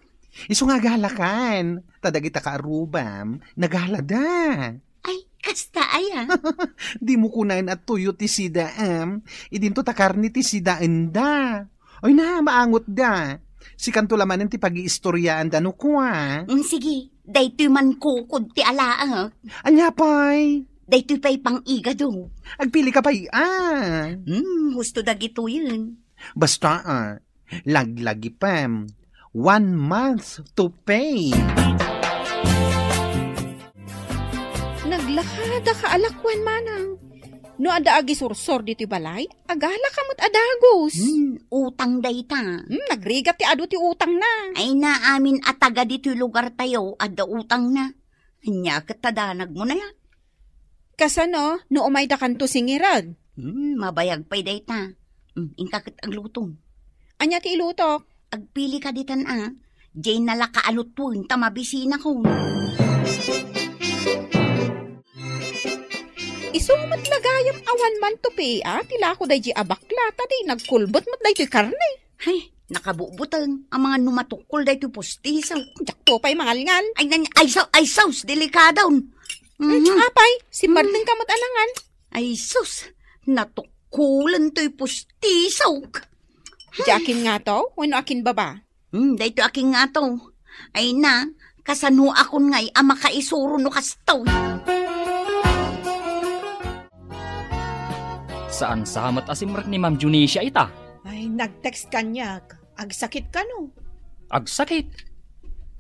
S7: Iso nga galakan, tadagita ka arubam, nagalada.
S2: Ay, kasta aya.
S7: Di mo kunain at tuyo ti sidaam, idinto takarni ti sidaenda. Ay na, maangot da. Si kanto lamanin ti pag-iistoryaan da no kwa.
S2: Sige, daytoy man kukod ti alaak.
S7: Anya pay?
S2: Daytoy pa'y pang-igado.
S7: Agpili ka pa'y
S2: Gusto dagito yun.
S7: Basta laglagi pam. 1 month to pay.
S4: Naglakada ka alakwan manang. No ada agi sursor dito balay, agala ka mo't adagos.
S2: Utang dayta.
S4: Nagrigat ti ado ti utang na.
S2: Ay na amin ataga dito lugar tayo, ada utang na. Anya katadanag mo na yan.
S4: Kasano, no umay da kanto singirad.
S2: Mabayag pa'y dayta. Ingkakit aglutong.
S4: Anya ti ilutok?
S2: Agpili ka ditan Jay nala kaalutwon, tamabisina ko.
S4: Isumat lagayam awan man to pay, tila ko day di abakla, taday nagkulbot mat day to'y karne.
S2: Ay, nakabubutan, ang mga numatukol day to'y postisaw.
S4: Jak to pa'y mangalngal.
S2: Ay saus, delikadaw.
S4: Apay, si Martin kamot alangan.
S2: Ay sus, natukulan to'y postisaw.
S4: Di akin nga to, wano akin baba?
S2: Day to akin nga to. Ay na, kasano akon ngay, ama kaisuro no kastaw.
S5: Saan samat asimrak ni Ma'am Junicia ita?
S3: Ay, nag-text kanya. Agsakit ka no?
S5: Agsakit?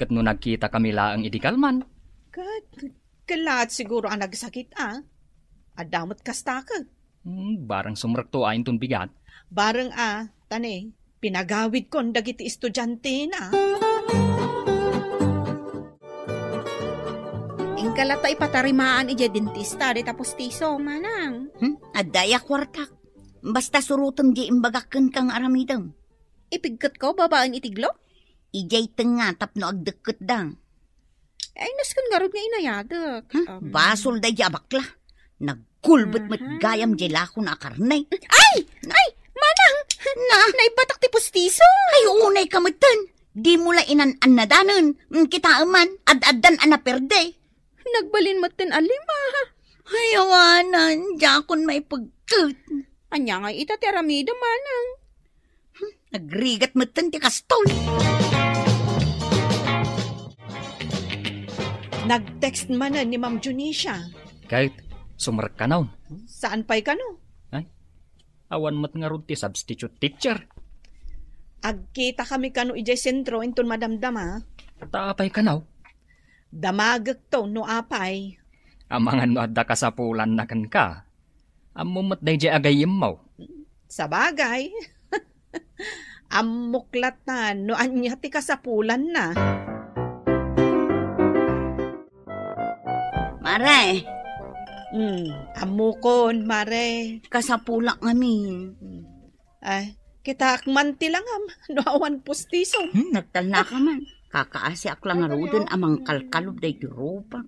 S5: Kat no nagkita kami laang idikalman.
S3: Kalat siguro ang nagsakit Adamot kasta ka.
S5: Barang sumrak to ayon ton bigat.
S3: Barang tane, pinagawid kon dagiti estudyante na.
S4: Ingkalata ipatarimaan ija dentista de tapos tiso manang.
S2: Adaya kwartak. Basta surutom di imbagakan kang aramidam.
S4: Ipigkat ko babaan itiglo?
S2: Ijay tenga tapno agdeket dang.
S4: Ay naskan nga rod nga inayadak.
S2: Basol da bakla. Nagkulbot mat gayam jelako na karnay.
S4: Ay! Manang! Naibatak ti pustiso.
S2: Ay unay kamutan. Di mula inan-anadanan. Kita aman. Ad-adan anaperde.
S4: Nagbalin matin alima.
S2: Ay, awanan. Jakon may pagkat.
S4: Anya nga ita ti aramida manang.
S2: Nagrigat matin ti kastoy.
S3: Nag-text man ni Ma'am Junicia.
S5: Kahit sumrak ka na.
S3: Saan pa'y ka no?
S5: Ay, awan mat nga ron ti substitute teacher.
S3: Agkita kami kano ijay sentro inton madamdama.
S5: Taapay ka na.
S3: Damagak to no apay.
S5: Amangan no adda ka sa pulan na kan ka. Amumat day jay agayim mo.
S3: Sa bagay. Amuklat na no anya ti kasapulan na.
S2: Mare,
S3: Amukon, mare.
S2: kasapulak ngamin.
S3: Ay, kita akmanti lang no awan pustiso.
S2: Nagtalna ka man. Kakaasi ak lang arudon amang kalkalob day tirupa.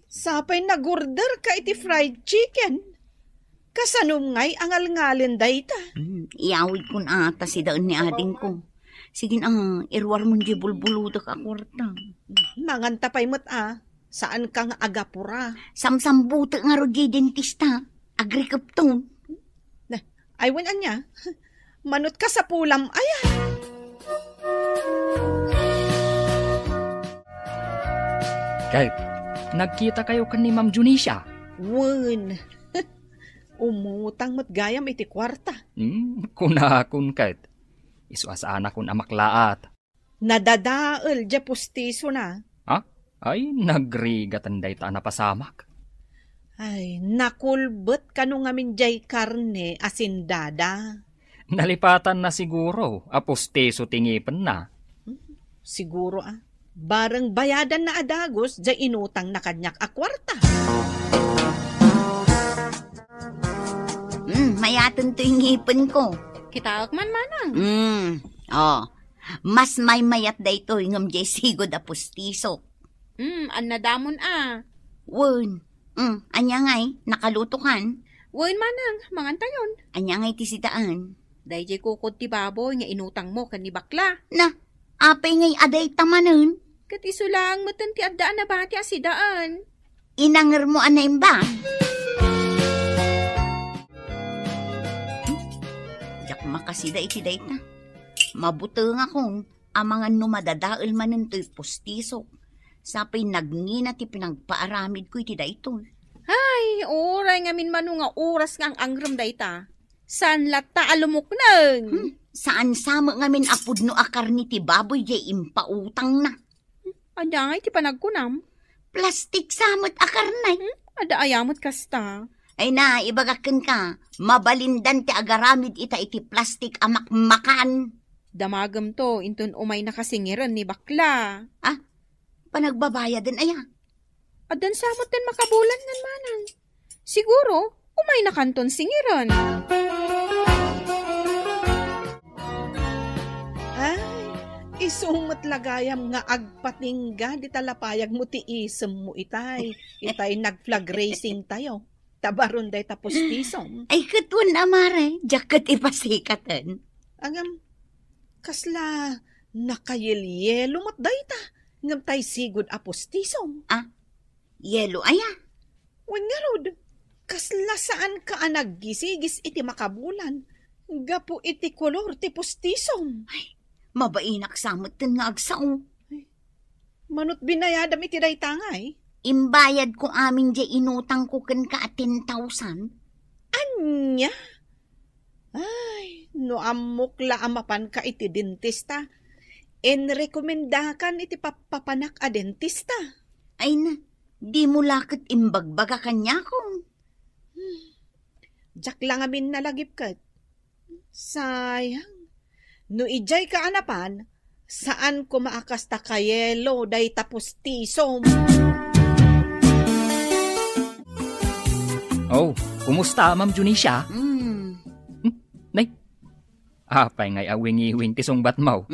S3: Sapay nag-order ka iti fried chicken. Kasanom ngay ang alngalin dayta.
S2: Iawid kun ata si daan ni ading ko. Sige irwar mo di bulbuludak akwarta.
S3: Mangantapay mo't saan ka nga agapura?
S2: Samsambuta nga ro di dentista. Agrikapton.
S3: Aywan anya. Manot ka sa pulam aya.
S5: Kahit, nagkita kayo kan ni Ma'am Junisha.
S3: Wen. Umutang mo't gayam iti kwarta.
S5: Kunakun kahit. Isuasaan akong amaklaat.
S3: Nadadaal dya pustiso na.
S5: Ay, nagrigatan day ta na pasamak.
S3: Ay, nakulbet kanu ngamin jay karne asindada.
S5: Nalipatan na siguro, aposteso tingipan na.
S3: Siguro bareng bayadan na adagos jay inutang na kanyak akwarta.
S2: Mayatan to yung ngipin ko.
S4: Kita man manang.
S2: Mas may mayat da ito yung jay sigod apostiso.
S4: Annadamon
S2: Wen, anya ngay, nakalutukan.
S4: Wen manang, mangantayon.
S2: Anya ngay tisidaan.
S4: Day jay kukod ti baboy nga inutang mo kan ni bakla.
S2: Na, apay ngay aday tamanon.
S4: Kat isulang matan ti addaan na bati asidaan.
S2: Inanger mo anay ba? Jak makasida iti dayta. Mabuteng akong amangan no madadaal manen to'y postiso. Sapay nagngina ti pinagpaaramid ko iti dayto.
S4: Ay, oray ngamin manu nga oras nga ang angram dayta. San lata alumuknang?
S2: Saan sama ngamin apud no akar ni ti baboy jay impautang na.
S4: Ada nga iti panagkunam.
S2: Plastik samot akar na.
S4: Ada ayamot kasta.
S2: Ay na, ibagakan ka. Mabalindan ti agaramid ita iti plastik amakmakan.
S4: Damagam to, inton umay nakasingiran ni bakla.
S2: Panagbabayadan aya.
S4: Adan samot din makabulan nan manang. Siguro, umay na kanton singiran.
S3: Ay, isumot lagayam nga agpatingga di talapayag mo ti isem mo itay. Itay nag-flag racing tayo. Tabaron day tapos tisom.
S2: Ay katun amare, jakat ipasikatan.
S3: Angam, kasla nakayelyelo mat dayta. Ngam tay sigud apostisom.
S2: Yelo aya.
S3: Wen nga rod, kasla saan ka naggisigis iti makabulan. Gapo iti kolor ti postisom.
S2: Ay, mabainak samot ten nga agsao.
S3: Manot binayadam iti daytangay.
S2: Imbayad ko amin jay inutang ko ken ka 10,000.
S3: Anya? Ay, no amukla amapan ka iti dentista. Enrekomendakan iti papapanak a dentista.
S2: Ay na, di mo lakit imbagbaga kanya ko.
S3: Jak lang amin nalagip kat. Sayang. No ijay ka anapan, saan ko maakasta kayelo day tapos tisom.
S5: Oh, kumusta, Ma'am Junisha? Nay, apay ngay awing-iwing tisong batmaw.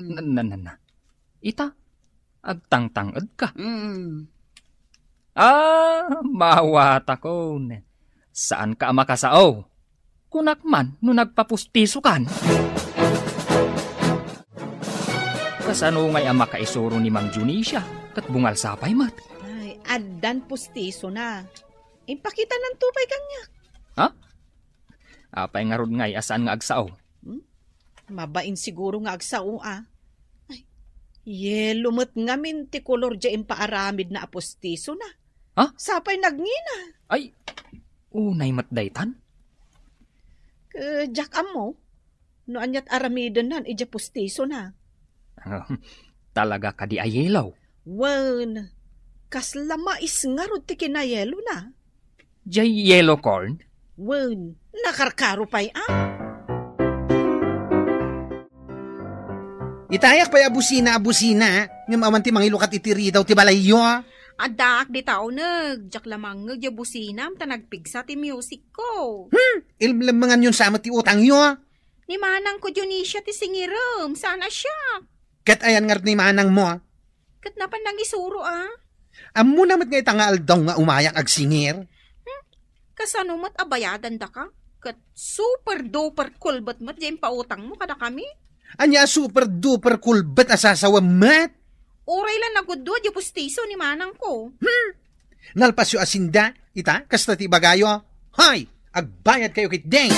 S5: Na. Ita, agtang-tangad ka. Mawata ko. Saan ka makasao? Kunak man, no nagpapustiso kan. Kasano ngay ama kaisuro ni Ma'am Junisha, kat bungal sapay mat.
S3: Ay, addan pustiso na. Impakita ng tupay kanya.
S5: Apay nga rod ngay asaan nga agsao.
S3: Mabain siguro nga agsao Ay, yelo mo't ngamin ti kolor dya impaaramid na apostiso na. Sapay nagngina.
S5: Ay, unay matdaytan?
S3: Jak amo, no anyat aramidan nan ija postiso na.
S5: Talaga ka di ayelaw.
S3: Wen, kaslama isngarod ti kinayelo na.
S5: Jay yellow corn?
S3: Wen, nakarkaro pa'y
S7: Itayak pa'y abusina, ngam aman ti mangilukat itiri daw ti balayo.
S4: Adak di tao jak lamang businam ta nagpigsa ti music ko.
S7: Ilmlamangan yun sa ti utang yo.
S4: Ni manang ko Dionisio ti singiram, sana siya.
S7: Kat ayan nga ni manang mo.
S4: Kat napan nang isuro
S7: Amo namat nga itang aldaw nga umayak ag singir.
S4: Kasano mo't abayadan da ka? Kat super duper kulbat mo't dyan pautang mo kada kami?
S7: Anya super duper kulbat asasawa mat.
S4: Uray lang nagudwa di pustiso ni manang ko.
S7: Nalpas yu asinda, ita, kasta ti bagayo. Hay, agbayad kayo kit deng.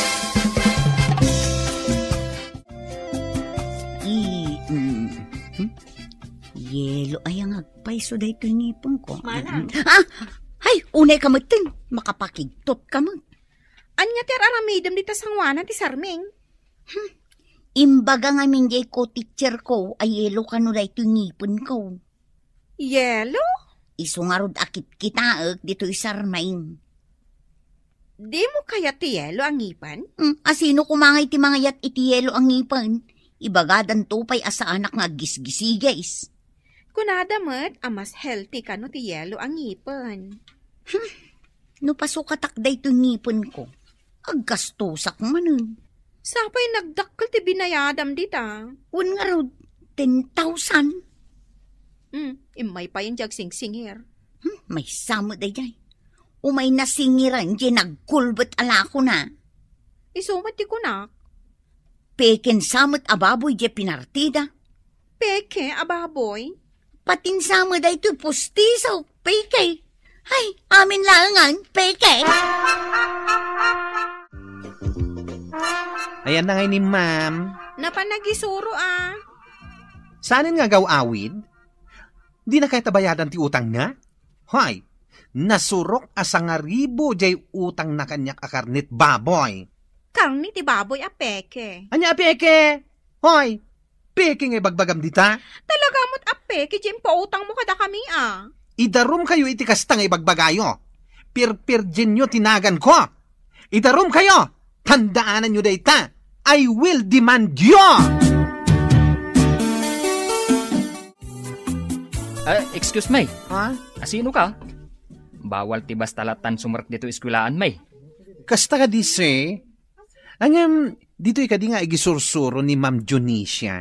S2: Yelo ay ang agpaiso da ito nipong ko.
S4: Manang.
S2: Ay, unay ka matin. Makapakigtot ka mo.
S4: Anya ti aramidam dita sangwana ti sarming.
S2: Imbaga nga mingyay ko teacher ko, ay yelo ka no da ito nipon ko.
S4: Yelo?
S2: Iso nga rod akit kitaag dito isarmain.
S4: Di mo kaya ti yelo ang ngipan?
S2: Asino kumangay ti mga yat iti yelo ang ngipan? Ibagadan to pa'y asa anak nga gisgisigais.
S4: Kunada mat, mas healthy ka no ti yelo ang ngipan.
S2: No pasukatakday to ngipon ko, aggastosak manun.
S4: Sapay nagdakkel ti binayadam dita.
S2: Un nga rod, 10,000.
S4: Imay pa yung jag sing-singir.
S2: May samo day jay. Umay nasingiran di nagkulbat ala ko na.
S4: Isumat ti kunak.
S2: Peken samot ababoy di pinartida.
S4: Peke, ababoy.
S2: Patin samo day to pustiso, peke. Ay, amin langan, peke.
S7: Ayan na ngay ni ma'am.
S4: Napanagisuro
S7: Sanin nga gawawid? Di na kaya tabayadan ti utang na? Hoy, nasurok asangaribo jay utang na kanyak akarnit baboy.
S4: Karni ti baboy peke.
S7: Anya peke? Hoy, peke nga bagbagam dita?
S4: Talaga mo't peke jay pautang mo kada kami
S7: Idarum kayo iti kastang ibagbagayo. Pir-pirgin nyo tinagan ko. Idarum kayo. Tandaanan nyo dayta. I will demand you!
S5: Excuse me.
S7: Ha?
S5: Asino ka? Bawal ti bastalatan sumark dito iskwilaan may.
S7: Kasta ka disi? Anyam, dito ikadi nga igisursuro ni Ma'am Dionisio.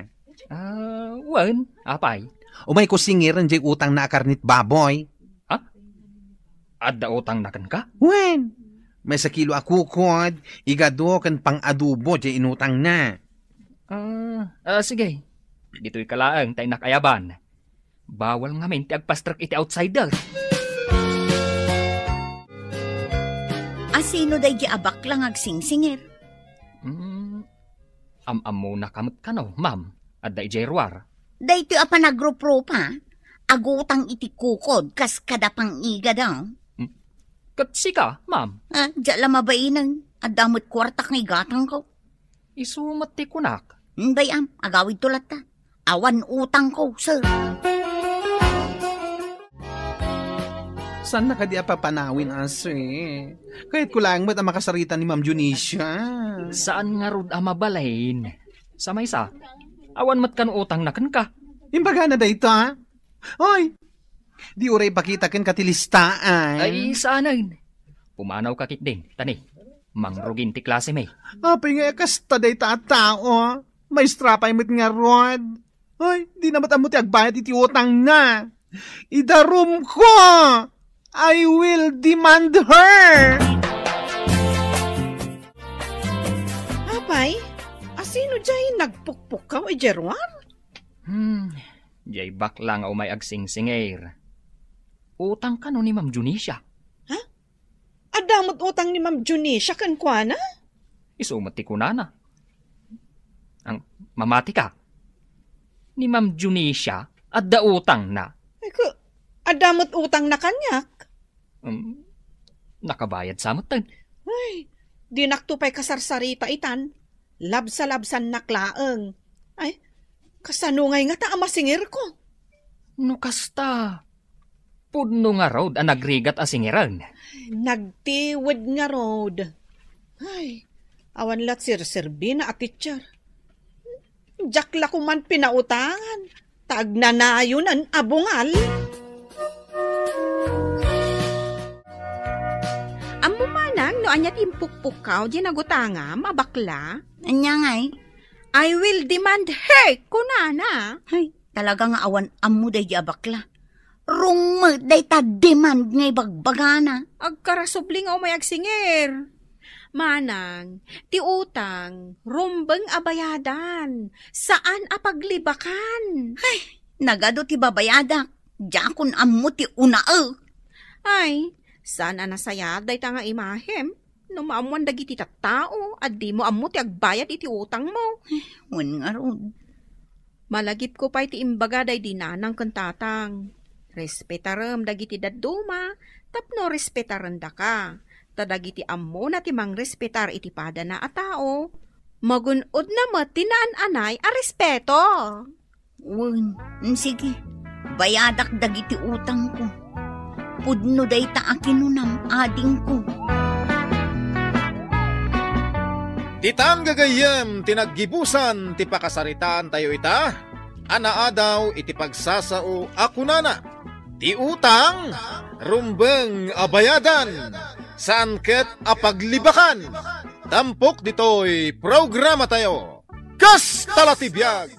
S5: Wan, apay.
S7: Umay ko singiran jay utang na akarnit baboy.
S5: Adda utang na kan ka?
S7: Wen, may sa kilo akukod, igado kan pang adubo jay inutang na.
S5: Sige. Dito'y kalaang tayo nakayaban. Bawal nga men ti agpastrak iti outsider.
S2: Asino day di abak lang agsingsingir?
S5: Am-amo na kamot ka no, ma'am. Adda ijay ruwar.
S2: Day ti apanagropro pa, agutang iti kukod kas kadapang iga daw.
S5: Katsi ka, ma'am.
S2: Diyan lamabainan, adamot kwartak ng igatang ko.
S5: Isumat ti kunak.
S2: Bayam, agawid tulat ta. Awan utang ko, sir.
S7: Saan na ka di apapanawin, ase? Kahit kulang mo't ang makasarita ni Ma'am Dionisio.
S5: Saan nga rod amabalain? Sa may sa, awan mat kan utang na kan ka.
S7: Imbaga na dayto, ha? Hoy, di uray pakita kan katilistaan.
S5: Ay, saanan? Pumanaw ka kit din, tani. Mangrugin ti klase may.
S7: Apay nga kasta dayta at tao. May strapay mo't nga rod. Hoy, di na matamot agbayad iti utang na. Idarum ko! I will demand her!
S3: Apay, asino jay nagpukpuk ka o Jerwan?
S5: Jay bakla nga umay agsing-singir. Utang ka no ni Ma'am Dionisio.
S3: Ha? Adamot utang ni Ma'am Dionisio kan kwa na?
S5: Isumati ko na. Ang mamati ka. Ni Ma'am Dionisio, adda utang na.
S3: Ay ko, adamot utang na kanyak.
S5: Nakabayad sa mutan.
S3: Ay, di naktupay kasarsarita itan. Labsa-labsan naklaang. Ay, kasanungay nga ta amasingir ko.
S5: No kasta. Pudno nga road ang nagrigat asingiran.
S3: Nagtiwid nga road. Ay, awan lat sir-serbi na atitsyar. Jakla ko man pinautangan. Tagnanayon ang abungal.
S4: No, anya timpukpukaw, di nagutanga, mabakla.
S2: Anya nga eh.
S4: I will demand her, kunana.
S2: Ay, talaga nga awan amu day di abakla. Rungmet day ta demand ngay bagbagana.
S4: Agkarasubling o may agsingir. Manang, ti utang, rumbeng abayadan, saan apaglibakan?
S2: Ay, nagado ti babayadak, jakon amu ti unao.
S4: Ay, sana nasayad day ta nga imahem, no maamuan dagiti tattao, at di mo amu ti agbayad iti utang mo.
S2: Wan nga ron.
S4: Malagip ko pa iti imbaga day dinanang kantatang. Respetarem dagiti dadduma, tapno respetaran da ka. Tadagiti ammo na timang respetar iti pada na a tao, magunod na matinaan anay a respeto.
S2: Wan, sige, bayadak dagiti utang ko. Pudno day ta akinunam ading ko.
S6: Titang gagayem, tinaggibusan, ti pakasaritaan tayo ita, anaadaw iti pagsasao akunana. Ti utang, rumbeng abayadan, saan ket apaglibakan. Tampok ditoy programa tayo. Kas talatibiyag!